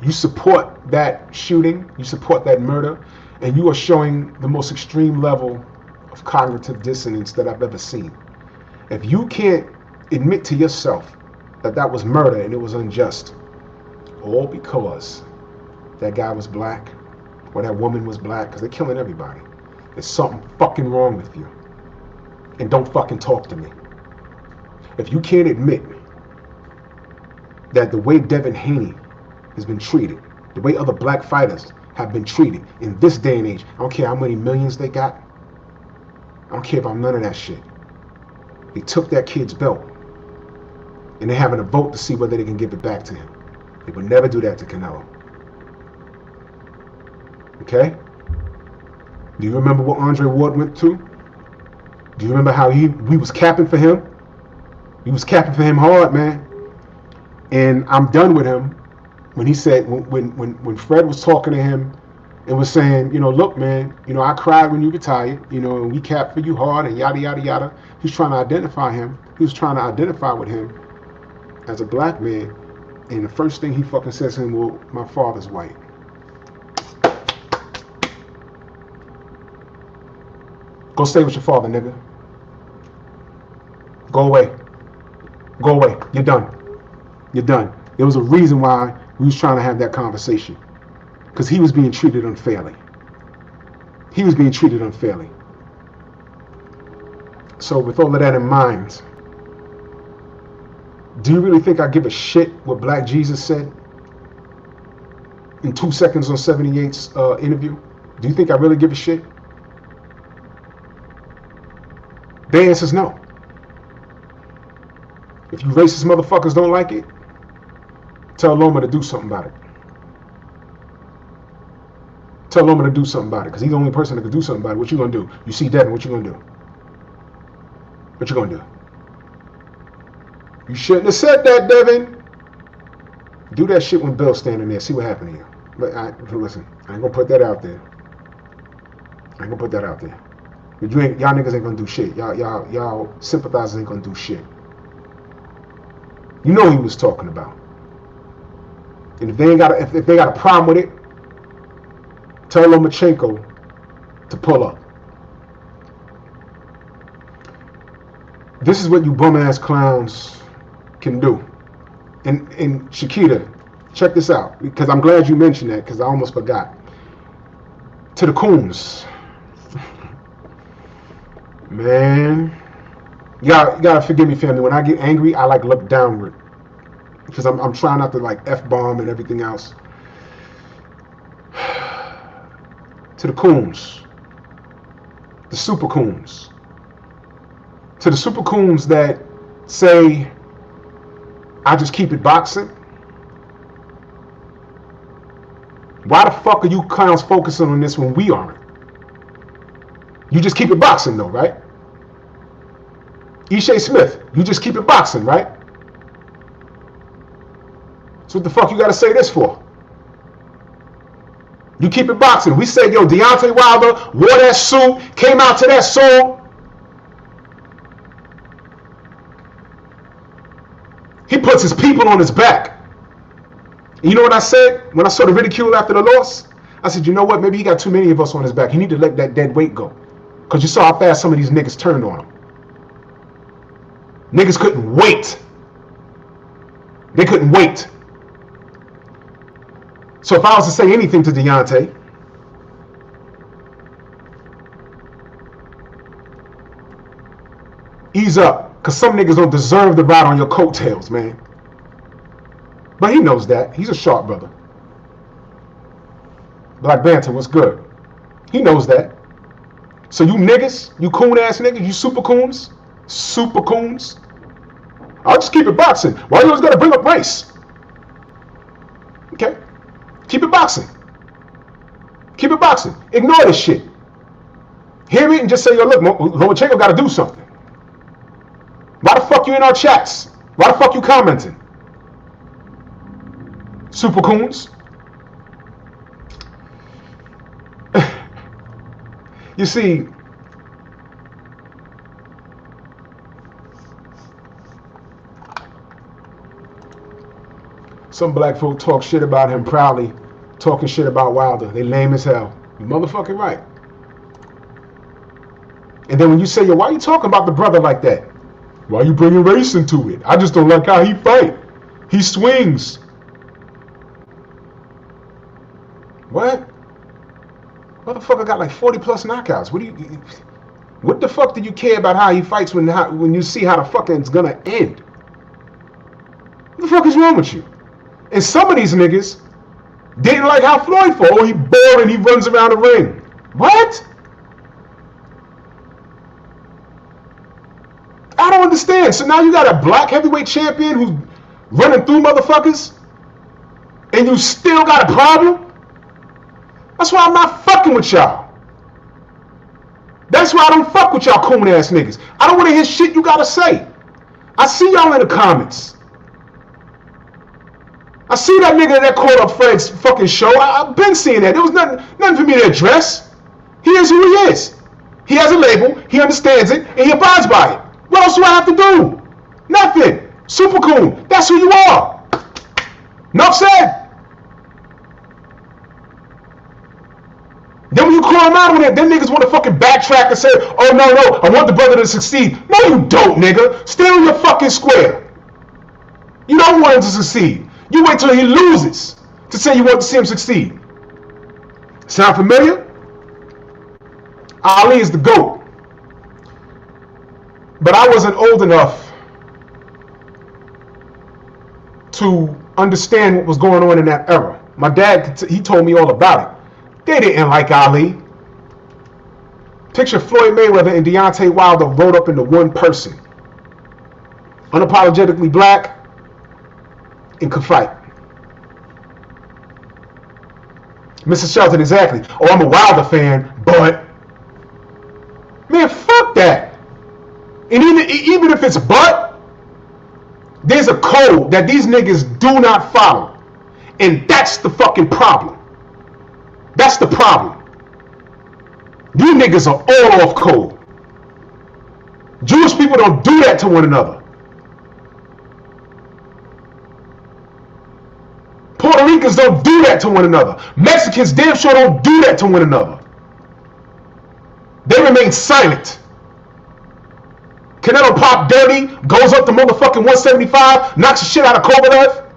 you support that shooting, you support that murder, and you are showing the most extreme level of cognitive dissonance that I've ever seen. If you can't admit to yourself that that was murder and it was unjust, all because that guy was black or that woman was black, because they're killing everybody, there's something fucking wrong with you. And don't fucking talk to me. If you can't admit that the way Devin Haney has been treated, the way other black fighters have been treated in this day and age, I don't care how many millions they got, I don't care about none of that shit. They took that kid's belt and they're having a vote to see whether they can give it back to him. They would never do that to Canelo. Okay? Do you remember what Andre Ward went through? Do you remember how we was capping for him? We was capping for him hard, man. And I'm done with him when he said, when Fred was talking to him and was saying, you know, look, man, you know, I cried when you retired, you know, and we capped for you hard and yada, yada, yada. He's trying to identify him. He was trying to identify with him as a black man. And the first thing he fucking says to him, well, my father's white. Go stay with your father, nigga. Go away. Go away. You're done. You're done. There was a reason why we was trying to have that conversation. Because he was being treated unfairly. He was being treated unfairly. So with all of that in mind, do you really think I give a shit what Black Jesus said in 2 seconds on 78's interview? Do you think I really give a shit? The answer is no. If you racist motherfuckers don't like it, tell Loma to do something about it. Tell Loma to do something about it, because he's the only person that can do something about it. What you gonna do? You see Devin, what you gonna do? What you gonna do? You shouldn't have said that, Devin. Do that shit when Bill's standing there. See what happened to you. But listen, I ain't gonna put that out there. I ain't gonna put that out there. But y'all niggas ain't gonna do shit. Y'all sympathizers ain't gonna do shit. You know what he was talking about. And if they got a problem with it, tell Lomachenko to pull up. This is what you bum ass clowns can do. And Shakita, check this out, because I'm glad you mentioned that, because I almost forgot. To the coons. Man, you gotta forgive me, family. When I get angry, I like look downward, because I'm trying not to like F-bomb and everything else. To the coons, the super coons, to the super coons that say, I just keep it boxing. Why the fuck are you clowns focusing on this when we aren't? You just keep it boxing though, right? Ishe Smith, you just keep it boxing, right? So what the fuck you gotta say this for? You keep it boxing. We say, yo, Deontay Wilder wore that suit, came out to that song. He puts his people on his back. And you know what I said when I saw the ridicule after the loss? I said, you know what? Maybe he got too many of us on his back. He need to let that dead weight go. Because you saw how fast some of these niggas turned on him. Niggas couldn't wait. They couldn't wait. So if I was to say anything to Deontay, ease up, because some niggas don't deserve to ride on your coattails, man. But he knows that. He's a sharp brother. Black Banter, what's good? He knows that. So you niggas, you coon ass niggas, you super coons, I'll just keep it boxing. Why you always gotta bring up race? Okay, keep it boxing. Keep it boxing. Ignore this shit. Hear it and just say, yo, look, Lomachenko gotta do something. Why the fuck you in our chats? Why the fuck you commenting? Super coons. You see, some black folk talk shit about him proudly, talking shit about Wilder. They lame as hell. You motherfucking right. And then when you say, yo, why you talking about the brother like that? Why you bringing race into it? I just don't like how he fight. He swings. What? Motherfucker got like 40 plus knockouts. What the fuck do you care about how he fights when you see how the fucking it's gonna end? What the fuck is wrong with you? And some of these niggas didn't like how Floyd fought. Oh, he boring, he runs around the ring. What? I don't understand. So now you got a black heavyweight champion who's running through motherfuckers, and you still got a problem? That's why I'm not fucking with y'all. That's why I don't fuck with y'all coon ass niggas. I don't want to hear shit you gotta say. I see y'all in the comments. I see that nigga that called up Fred's fucking show. I've been seeing that. There was nothing for me to address. He is who he is. He has a label, he understands it, and he abides by it. What else do I have to do? Nothing. Super coon. That's who you are. Enough said. Then when you call them out on it, them niggas want to fucking backtrack and say, oh, no, I want the brother to succeed. No, you don't, nigga. Stay on your fucking square. You don't want him to succeed. You wait till he loses to say you want to see him succeed. Sound familiar? Ali is the GOAT. But I wasn't old enough to understand what was going on in that era. My dad, he told me all about it. They didn't like Ali. Picture Floyd Mayweather and Deontay Wilder rolled up into one person. Unapologetically black and could fight. Mrs. Shelton, exactly. Oh, I'm a Wilder fan, but man, fuck that. And even if it's but, there's a code that these niggas do not follow. And that's the fucking problem. That's the problem. You niggas are all off code. Jewish people don't do that to one another. Puerto Ricans don't do that to one another. Mexicans damn sure don't do that to one another. They remain silent. Canelo popped dirty, goes up to motherfucking 175, knocks the shit out of Kovalev,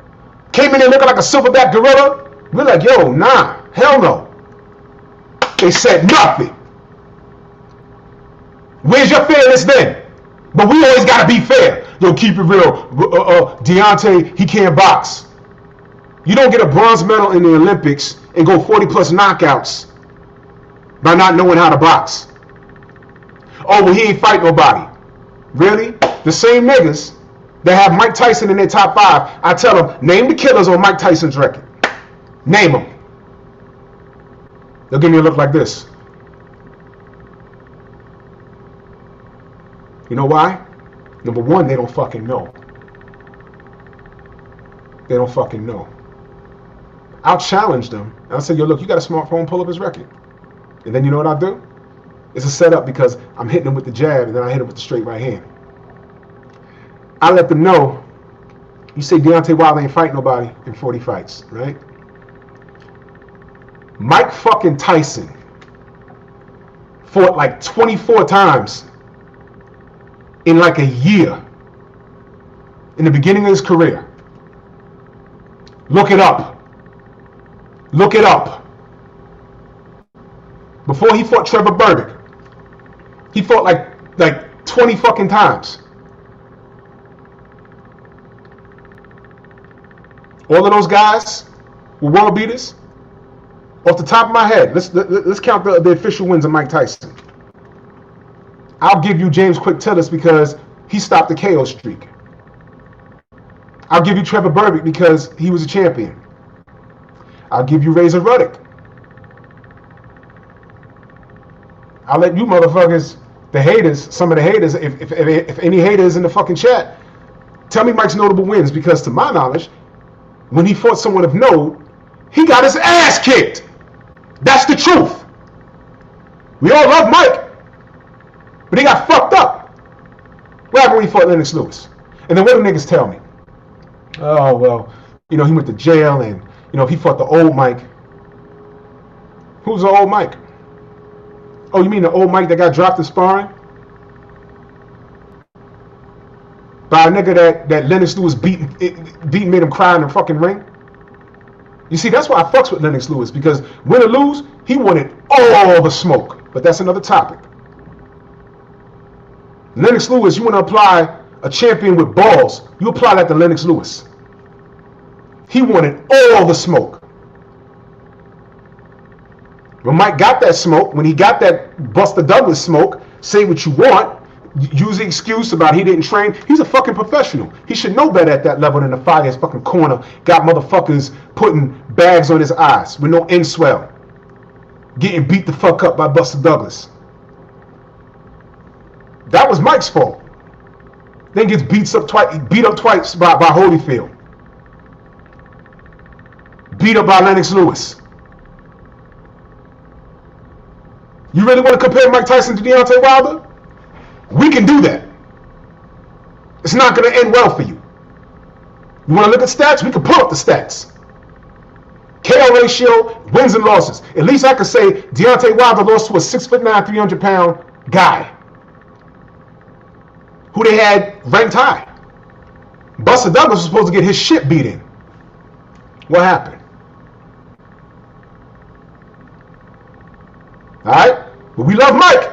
came in there looking like a silverback gorilla. We're like, yo, nah, hell no. They said nothing. Where's your fairness then? But we always gotta be fair. Yo, keep it real. Deontay, he can't box. You don't get a bronze medal in the Olympics and go 40 plus knockouts by not knowing how to box. Oh, well, he ain't fight nobody. Really? The same niggas that have Mike Tyson in their top 5, I tell them, name the killers on Mike Tyson's record. Name them. They'll give me a look like this. You know why? Number one, they don't fucking know. They don't fucking know. I'll challenge them. And I'll say, yo, look, you got a smartphone, pull up his record. And then you know what I'll do? It's a setup because I'm hitting them with the jab and then I hit them with the straight right hand. I let them know, you say Deontay Wilder ain't fight nobody in 40 fights, right? Mike fucking Tyson fought like 24 times in like a year in the beginning of his career. Look it up. Look it up. Before he fought Trevor Burdick, he fought like 20 fucking times. All of those guys were world beaters. Off the top of my head, let's count the official wins of Mike Tyson. I'll give you James Quick Tillis because he stopped the KO streak. I'll give you Trevor Berbick because he was a champion. I'll give you Razor Ruddock. I'll let you motherfuckers, the haters, some of the haters, if any haters in the fucking chat, tell me Mike's notable wins, because to my knowledge, when he fought someone of note, he got his ass kicked. That's the truth. We all love Mike, but he got fucked up. What happened when he fought Lennox Lewis? And then what do niggas tell me? Oh, well, he went to jail, and, if he fought the old Mike. Who's the old Mike? Oh, you mean the old Mike that got dropped in sparring? By a nigga that Lennox Lewis beat, made him cry in the fucking ring? You see, that's why I fucks with Lennox Lewis, because win or lose, he wanted all the smoke. But that's another topic. Lennox Lewis, you want to apply a champion with balls, you apply that to Lennox Lewis. He wanted all the smoke. When Mike got that smoke, when he got that Buster Douglas smoke, say what you want, use the excuse about he didn't train. He's a fucking professional. He should know better at that level than to fight his fucking corner. Got motherfuckers putting bags on his eyes with no end swell. Getting beat the fuck up by Buster Douglas. That was Mike's fault. Then gets beat up twice by Holyfield. Beat up by Lennox Lewis. You really want to compare Mike Tyson to Deontay Wilder? We can do that. It's not going to end well for you. You want to look at stats? We can pull up the stats. KO ratio, wins and losses. At least I could say Deontay Wilder lost to a 6'9", 300-pound guy who they had ranked high. Buster Douglas was supposed to get his shit beat in. What happened? All right? But we love Mike.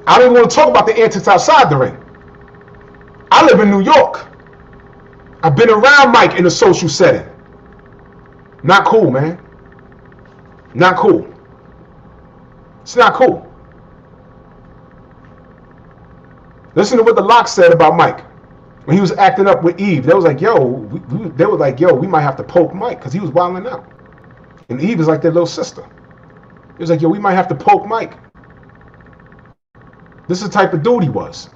I don't even want to talk about the antics outside the ring. I live in New York. I've been around Mike in a social setting. Not cool, man. Not cool. It's not cool. Listen to what the Lock said about Mike when he was acting up with Eve. They was like, yo, we might have to poke Mike because he was wilding out. And Eve is like their little sister. He was like, yo, we might have to poke Mike. This is the type of dude he was.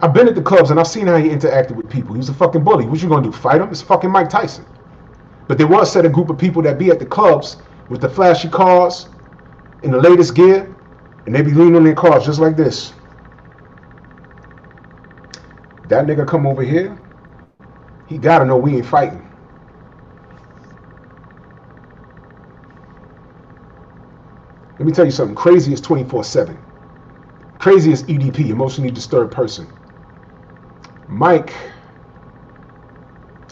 I've been at the clubs and I've seen how he interacted with people. He was a fucking bully. What you gonna do, fight him? It's fucking Mike Tyson. But there was a group of people that be at the clubs with the flashy cars and the latest gear, and they be leaning on their cars just like this. That nigga come over here, he gotta know we ain't fighting. Let me tell you something. Crazy is 24/7. Crazy is EDP, emotionally disturbed person. Mike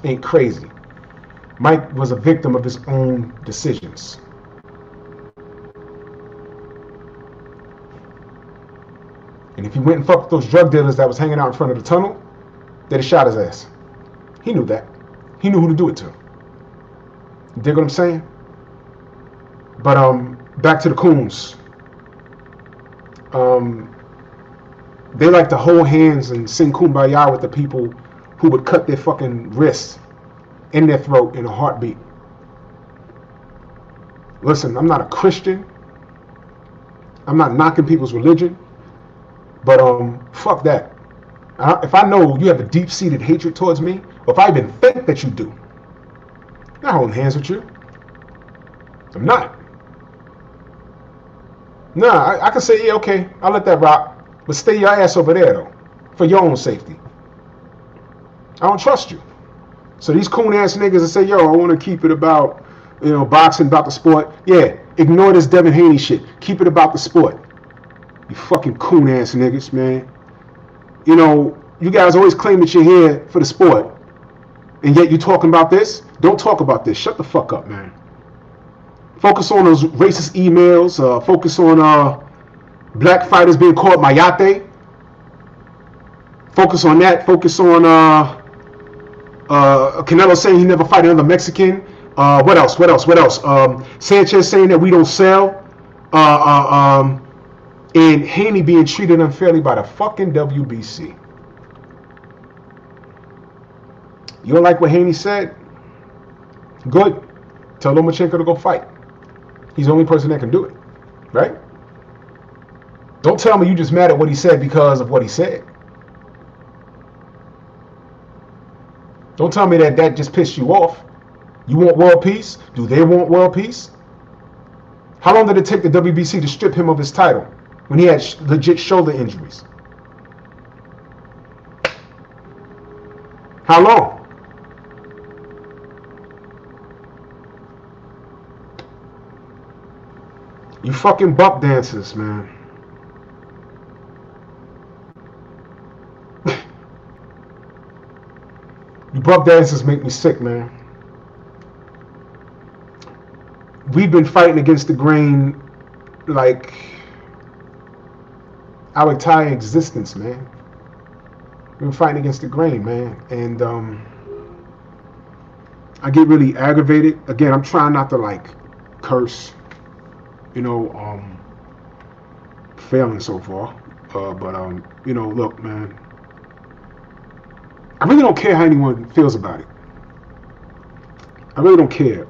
ain't crazy. Mike was a victim of his own decisions. And if he went and fucked with those drug dealers that was hanging out in front of the tunnel, they'd have shot his ass. He knew that. He knew who to do it to. You dig what I'm saying? But back to the coons. They like to hold hands and sing kumbaya with the people who would cut their fucking wrists in their throat in a heartbeat. Listen, I'm not a Christian. I'm not knocking people's religion. But fuck that. If I know you have a deep-seated hatred towards me, or if I even think that you do, I'm not holding hands with you. I'm not. Nah, I can say, yeah, okay, I'll let that rock. But stay your ass over there, though, for your own safety. I don't trust you. So these coon-ass niggas that say, yo, I want to keep it about, boxing, about the sport. Yeah, ignore this Devin Haney shit. Keep it about the sport. You fucking coon-ass niggas, man. You guys always claim that you're here for the sport. And yet you talking about this? Don't talk about this. Shut the fuck up, man. Focus on those racist emails. Focus on black fighters being called mayate. Focus on that. Focus on Canelo saying he never fight another Mexican. What else? Sanchez saying that we don't sell. And Haney being treated unfairly by the fucking WBC. You don't like what Haney said? Good. Tell Lomachenko to go fight. He's the only person that can do it. Right? Don't tell me you just mad at what he said because of what he said. Don't tell me that just pissed you off. You want world peace? Do they want world peace? How long did it take the WBC to strip him of his title when he had legit shoulder injuries? How long? You fucking buck dancers, man. You buck dancers make me sick, man. We've been fighting against the grain like our entire existence, man. We've been fighting against the grain, man. And I get really aggravated. Again, I'm trying not to like curse, you know, failing so far. But you know, look, man. I really don't care how anyone feels about it. I really don't care.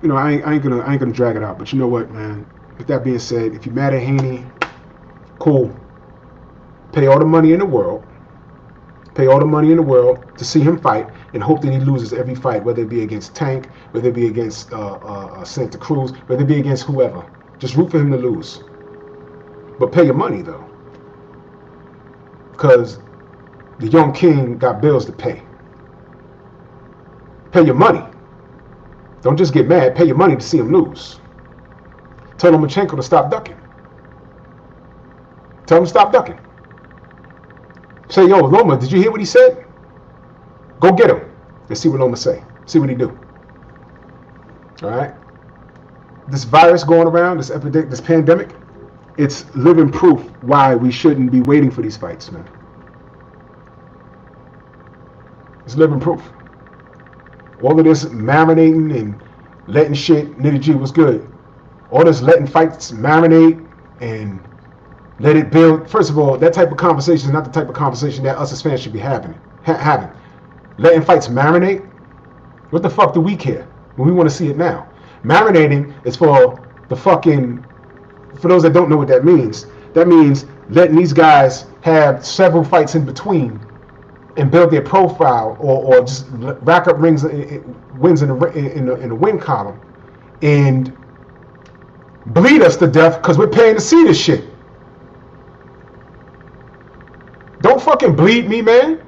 You know, I ain't gonna drag it out. But you know what, man? With that being said, if you're mad at Haney, cool. Pay all the money in the world. Pay all the money in the world to see him fight, and hope that he loses every fight, whether it be against Tank, whether it be against Santa Cruz, whether it be against whoever. Just root for him to lose. But pay your money though, because the young king got bills to pay. Pay your money. Don't just get mad. Pay your money to see him lose. Tell Lomachenko to stop ducking. Tell him to stop ducking. Say, yo, Loma, did you hear what he said? Go get him. Let's see what Loma say. See what he do. All right? This virus going around, this epidemic, this pandemic, it's living proof why we shouldn't be waiting for these fights, man. It's living proof. All of this marinating and letting shit, Nitty G was good. All this letting fights marinate and let it build. First of all, that type of conversation is not the type of conversation that us as fans should be having. Letting fights marinate? What the fuck do we care when we want to see it now? Marinating is for the fucking, for those that don't know what that means letting these guys have several fights in between and build their profile, or just rack up wins in the win column and bleed us to death because we're paying to see this shit. Don't fucking bleed me, man.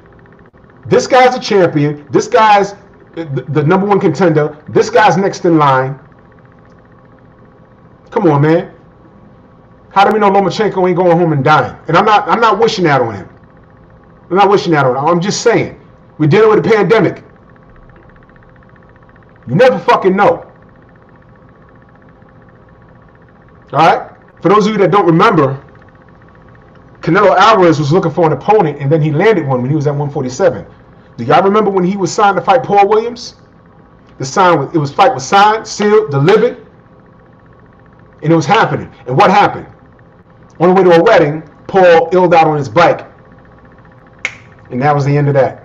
This guy's a champion. This guy's the number one contender. This guy's next in line. Come on, man. How do we know Lomachenko ain't going home and dying? And I'm not wishing that on him. I'm not wishing that on him. I'm just saying, we're dealing with a pandemic. You never fucking know. All right? For those of you that don't remember, Canelo Alvarez was looking for an opponent, and then he landed one when he was at 147. Do y'all remember when he was signed to fight Paul Williams? Fight was signed, sealed, delivered, and it was happening. And what happened? On the way to a wedding, Paul illed out on his bike. And that was the end of that.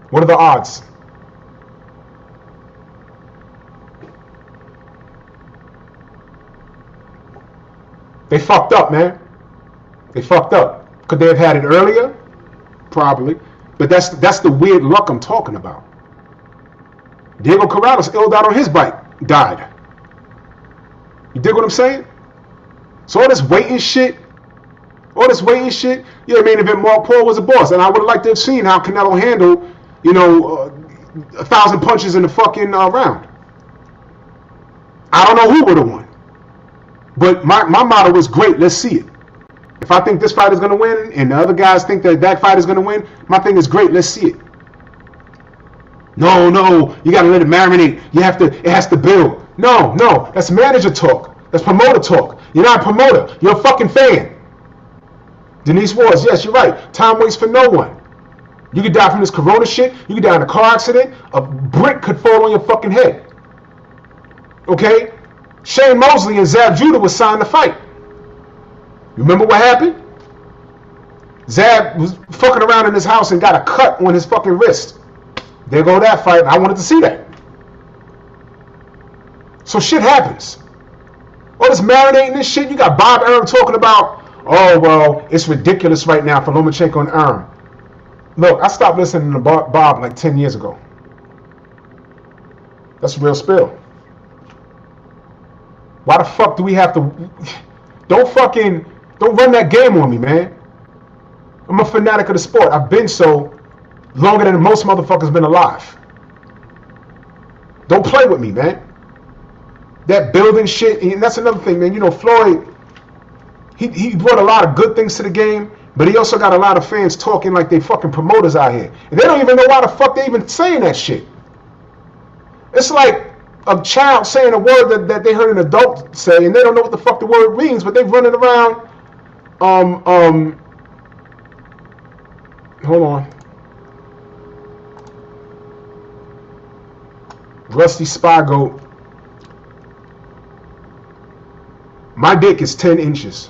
What are the odds? They fucked up, man. They fucked up. Could they have had it earlier? Probably. But that's the weird luck I'm talking about. Diego Corrales illed out on his bike. Died. You dig what I'm saying? So all this waiting shit, yeah, main event Mark Paul was a boss. And I would have liked to have seen how Canelo handled, 1,000 punches in the fucking round. I don't know who would have won. But my motto was great, let's see it. If I think this fight is going to win and the other guys think that fight is going to win, my thing is great, let's see it. No, you got to let it marinate. It has to build. No, that's manager talk. That's promoter talk. You're not a promoter. You're a fucking fan. Denise Wars, yes, you're right. Time waits for no one. You could die from this corona shit. You could die in a car accident. A brick could fall on your fucking head. Okay? Shane Mosley and Zab Judah was signed to fight. Remember what happened? Zab was fucking around in his house and got a cut on his fucking wrist. There go that fight. I wanted to see that. So shit happens. All this marinating this shit. You got Bob Arum talking about, oh, well, it's ridiculous right now for Lomachenko and Arum. Look, I stopped listening to Bob like 10 years ago. That's a real spill. Why the fuck do we have to... Don't run that game on me, man. I'm a fanatic of the sport. I've been so longer than most motherfuckers been alive. Don't play with me, man. That building shit, and that's another thing, man. You know, Floyd, he brought a lot of good things to the game, but he also got a lot of fans talking like they fucking promoters out here. And they don't even know why the fuck they even saying that shit. It's like a child saying a word that they heard an adult say, and they don't know what the fuck the word means, but they running around, hold on. Rusty Spago. My dick is 10 inches.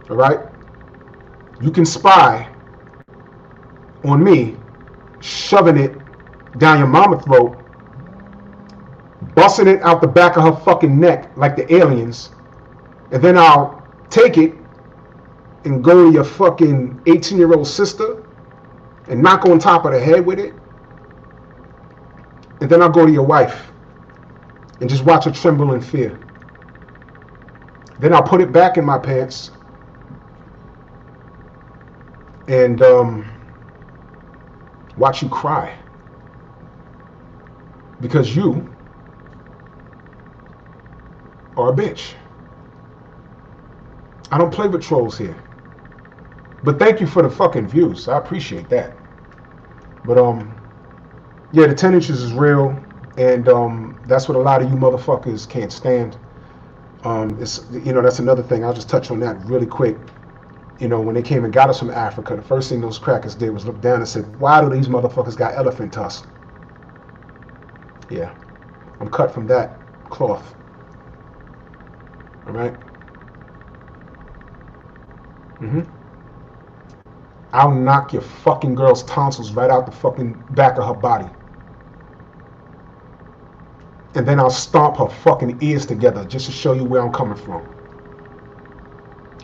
All right? You can spy on me shoving it down your mama's throat, busting it out the back of her fucking neck like the aliens, and then I'll take it and go to your fucking 18-year-old sister and knock on top of the head with it, and then I'll go to your wife and just watch her tremble in fear. Then I'll put it back in my pants and watch you cry. Because you are a bitch. I don't play with trolls here. But thank you for the fucking views. I appreciate that. But yeah, the 10 inches is real, and that's what a lot of you motherfuckers can't stand. It's, you know, that's another thing. I'll just touch on that really quick. You know, when they came and got us from Africa, the first thing those crackers did was look down and said, why do these motherfuckers got elephant tusks? Yeah, I'm cut from that cloth. All right? I'll knock your fucking girl's tonsils right out the fucking back of her body. And then I'll stomp her fucking ears together just to show you where I'm coming from.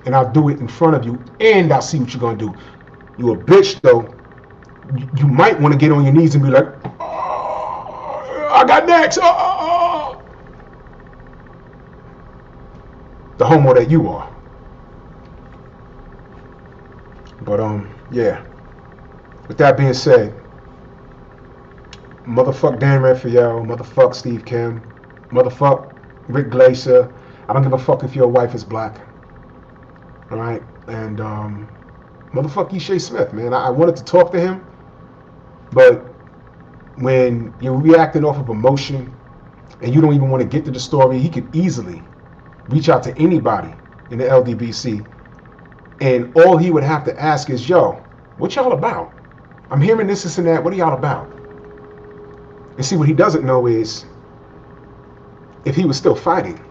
And I'll do it in front of you, and I'll see what you're gonna do. You a bitch, though. You might want to get on your knees and be like, oh, I got next. Oh. The homo that you are. But yeah. With that being said, motherfuck Dan Raphael, motherfuck Steve Kim, motherfuck Rick Glacier. I don't give a fuck if your wife is black. Alright? And motherfuck Ishay Smith, man. I wanted to talk to him, but when you're reacting off of emotion and you don't even want to get to the story, he could easily reach out to anybody in the LDBC, and all he would have to ask is, yo, what y'all about? I'm hearing this and that. What are y'all about? And see, what he doesn't know is, if he was still fighting,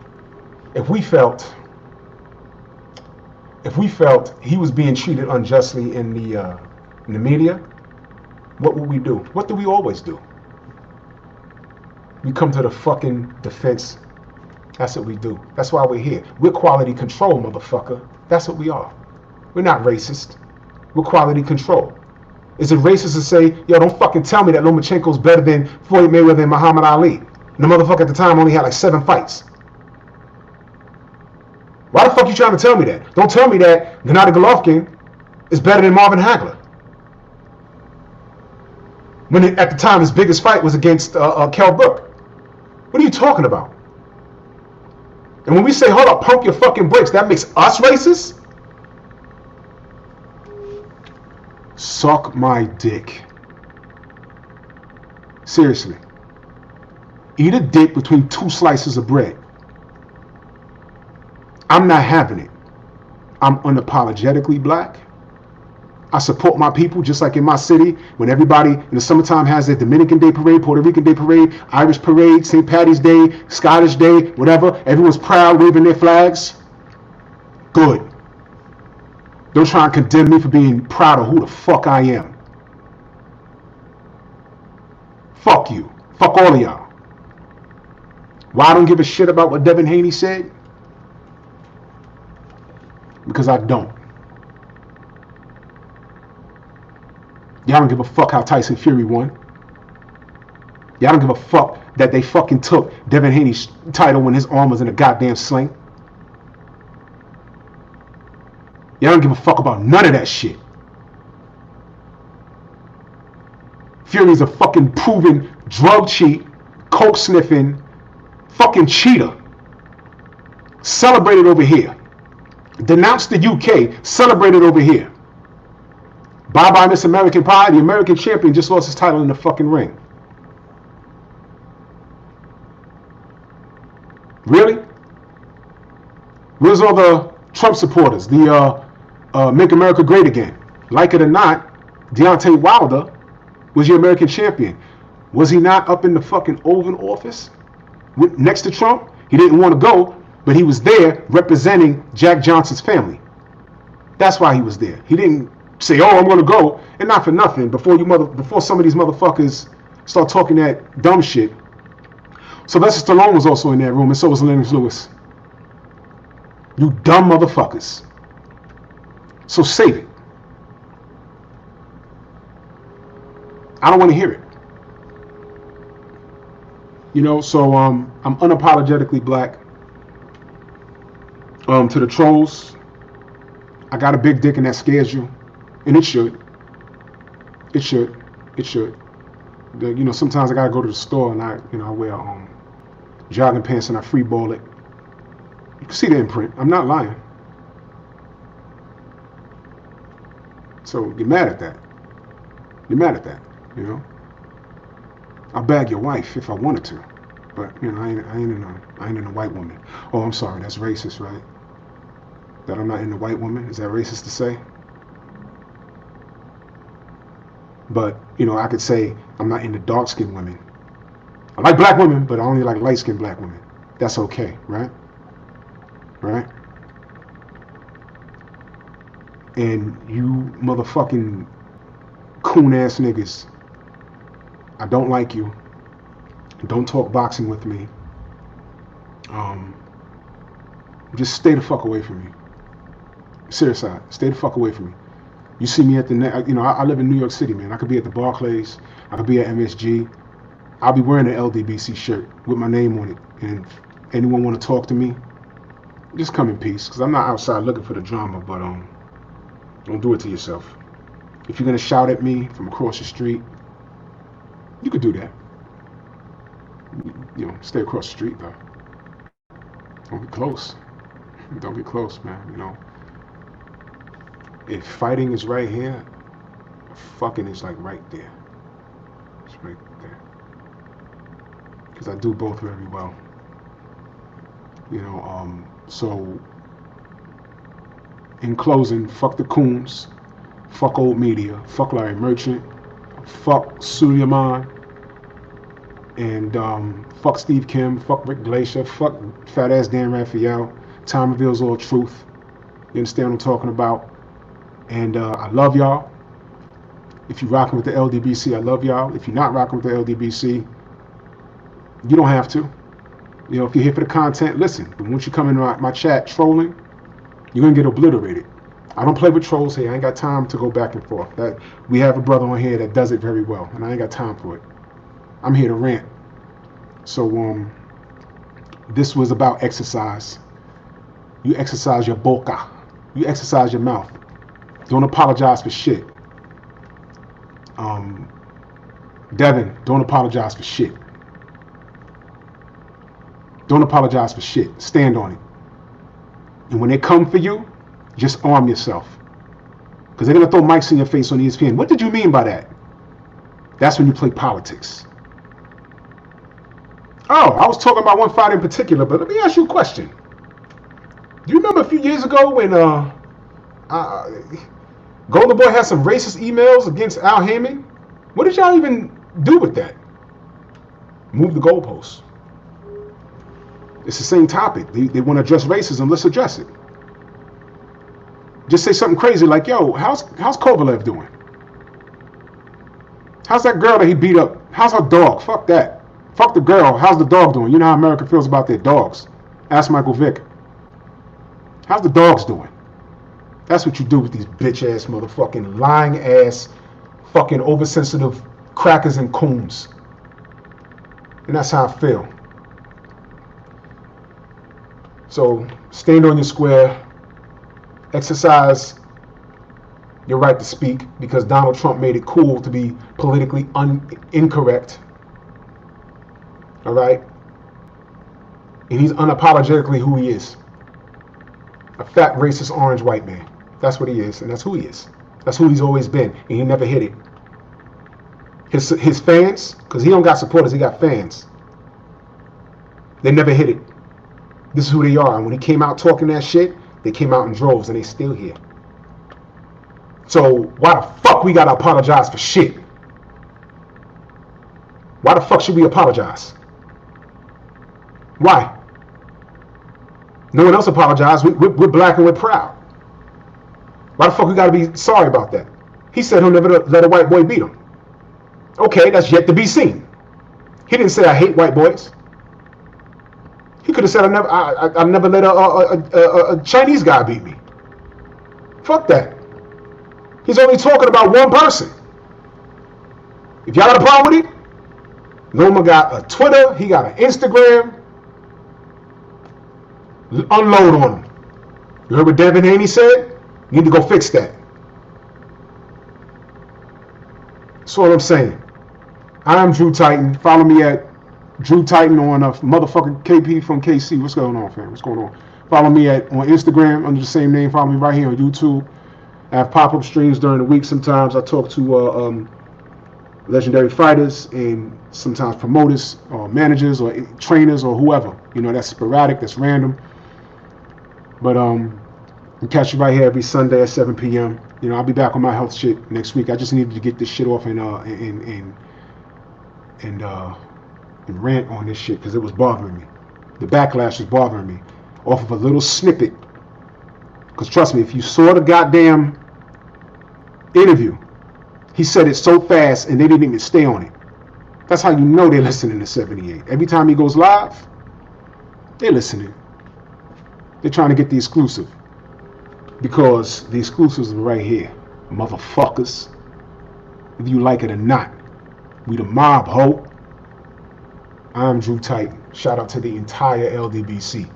if we felt he was being treated unjustly in the media, what would we do? What do we always do? We come to the fucking defense. That's what we do. That's why we're here. We're quality control, motherfucker. That's what we are. We're not racist. We're quality control. Is it racist to say, yo, don't fucking tell me that Lomachenko's better than Floyd Mayweather and Muhammad Ali? And the motherfucker at the time only had like 7 fights. Why the fuck you trying to tell me that? Don't tell me that Gennady Golovkin is better than Marvin Hagler. When at the time his biggest fight was against Kell Brook. What are you talking about? And when we say, hold up, pump your fucking brakes, that makes us racist? Suck my dick. Seriously. Eat a dick between 2 slices of bread. I'm not having it. I'm unapologetically black. I support my people, just like in my city, when everybody in the summertime has their Dominican Day Parade, Puerto Rican Day Parade, Irish Parade, St. Patty's Day, Scottish Day, whatever. Everyone's proud, waving their flags. Good. Don't try and condemn me for being proud of who the fuck I am. Fuck you. Fuck all of y'all. Why I don't give a shit about what Devin Haney said? Because I don't. Y'all don't give a fuck how Tyson Fury won. Y'all don't give a fuck that they fucking took Devin Haney's title when his arm was in a goddamn sling. Y'all don't give a fuck about none of that shit. Fury's a fucking proven drug cheat, coke sniffing, fucking cheater. Celebrated over here. Denounced the UK, celebrated over here. Bye-bye, Miss American Pie. The American champion just lost his title in the fucking ring. Really? Where's all the Trump supporters? The Make America Great Again. Like it or not, Deontay Wilder was your American champion. Was he not up in the fucking Oval Office next to Trump? He didn't want to go, but he was there representing Jack Johnson's family. That's why he was there. He didn't say, "Oh, I'm going to go," and not for nothing. Before some of these motherfuckers start talking that dumb shit. Sylvester Stallone was also in that room, and so was Lennox Lewis. You dumb motherfuckers. So save it. I don't want to hear it. You know, so I'm unapologetically black. To the trolls, I got a big dick and that scares you. And it should. It should. It should. You know, sometimes I gotta go to the store and I wear jogging pants and I free ball it. You can see the imprint. I'm not lying. So you're mad at that. You're mad at that, you know? I'll bag your wife if I wanted to. But, you know, I ain't in a white woman. Oh, I'm sorry, that's racist, right? That I'm not into white women? Is that racist to say? But, you know, I could say I'm not into dark-skinned women. I like black women, but I only like light-skinned black women. That's okay, right? Right? And you motherfucking coon-ass niggas, I don't like you. Don't talk boxing with me. Just stay the fuck away from me. Seriously, stay the fuck away from me. You see me at the, you know, I live in New York City, man. I could be at the Barclays. I could be at MSG. I'll be wearing an LDBC shirt with my name on it. And if anyone want to talk to me, just come in peace. Because I'm not outside looking for the drama, but don't do it to yourself. If you're going to shout at me from across the street, you could do that. You know, stay across the street, though. Don't get close. Don't get close, man, you know. If fighting is right here, fucking is like right there. It's right there. Because I do both very well. You know, so in closing, fuck the coons, fuck old media, fuck Larry Merchant, fuck Suleiman, and fuck Steve Kim, fuck Rick Glacier, fuck fat ass Dan Raphael. Time reveals all truth. You understand what I'm talking about? And I love y'all. If you're rocking with the LDBC, I love y'all. If you're not rocking with the LDBC, you don't have to. You know, if you're here for the content, listen. But once you come in my chat trolling, you're gonna get obliterated. I don't play with trolls here. I ain't got time to go back and forth. That we have a brother on here that does it very well, and I ain't got time for it. I'm here to rant. So this was about exercise. You exercise your boca. You exercise your mouth. Don't apologize for shit. Devin, don't apologize for shit. Don't apologize for shit. Stand on it. And when they come for you, just arm yourself. Because they're going to throw mics in your face on ESPN. What did you mean by that? That's when you play politics. Oh, I was talking about one fight in particular, but let me ask you a question. Do you remember a few years ago when Golden Boy has some racist emails against Al Haymon. What did y'all even do with that? Move the goalposts. It's the same topic. They want to address racism. Let's address it. Just say something crazy like, yo, how's Kovalev doing? How's that girl that he beat up? How's her dog? Fuck that. Fuck the girl. How's the dog doing? You know how America feels about their dogs. Ask Michael Vick. How's the dogs doing? That's what you do with these bitch-ass motherfucking lying-ass fucking oversensitive crackers and coons. And that's how I feel. So stand on your square. Exercise your right to speak, because Donald Trump made it cool to be politically incorrect. All right? And he's unapologetically who he is. A fat, racist, orange white man. That's what he is, and that's who he is. That's who he's always been, and he never hit it. His fans, because he don't got supporters, he got fans. They never hit it. This is who they are. And when he came out talking that shit, they came out in droves, and they still here. So why the fuck we gotta apologize for shit? Why the fuck should we apologize? Why? No one else apologized. We're black and we're proud. Why the fuck we gotta be sorry about that? He said he'll never let a white boy beat him. Okay, that's yet to be seen. He didn't say I hate white boys. He could have said I never let a Chinese guy beat me. Fuck that. He's only talking about one person. If y'all got a problem with it, Loma got a Twitter, he got an Instagram. Unload on him. You heard what Devin Haney said? You need to go fix that. That's all I'm saying. I'm Drew Titan. Follow me at Drew Titan on a motherfucking KP from KC. What's going on, fam? What's going on? Follow me on Instagram under the same name. Follow me right here on YouTube. I have pop-up streams during the week. Sometimes I talk to legendary fighters and sometimes promoters or managers or trainers or whoever. You know, that's sporadic, that's random. But you catch you right here every Sunday at 7 p.m. You know, I'll be back on my health shit next week. I just needed to get this shit off and rant on this shit because it was bothering me. The backlash was bothering me off of a little snippet. Because trust me, if you saw the goddamn interview, he said it so fast and they didn't even stay on it. That's how you know they're listening to 78. Every time he goes live, they're listening. They're trying to get the exclusive. Because the exclusives are right here. Motherfuckers. If you like it or not. We the mob, ho. I'm Drew Titan. Shout out to the entire LDBC.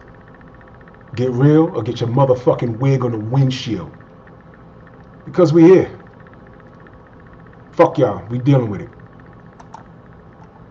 Get real or get your motherfucking wig on the windshield. Because we here. Fuck y'all. We dealing with it.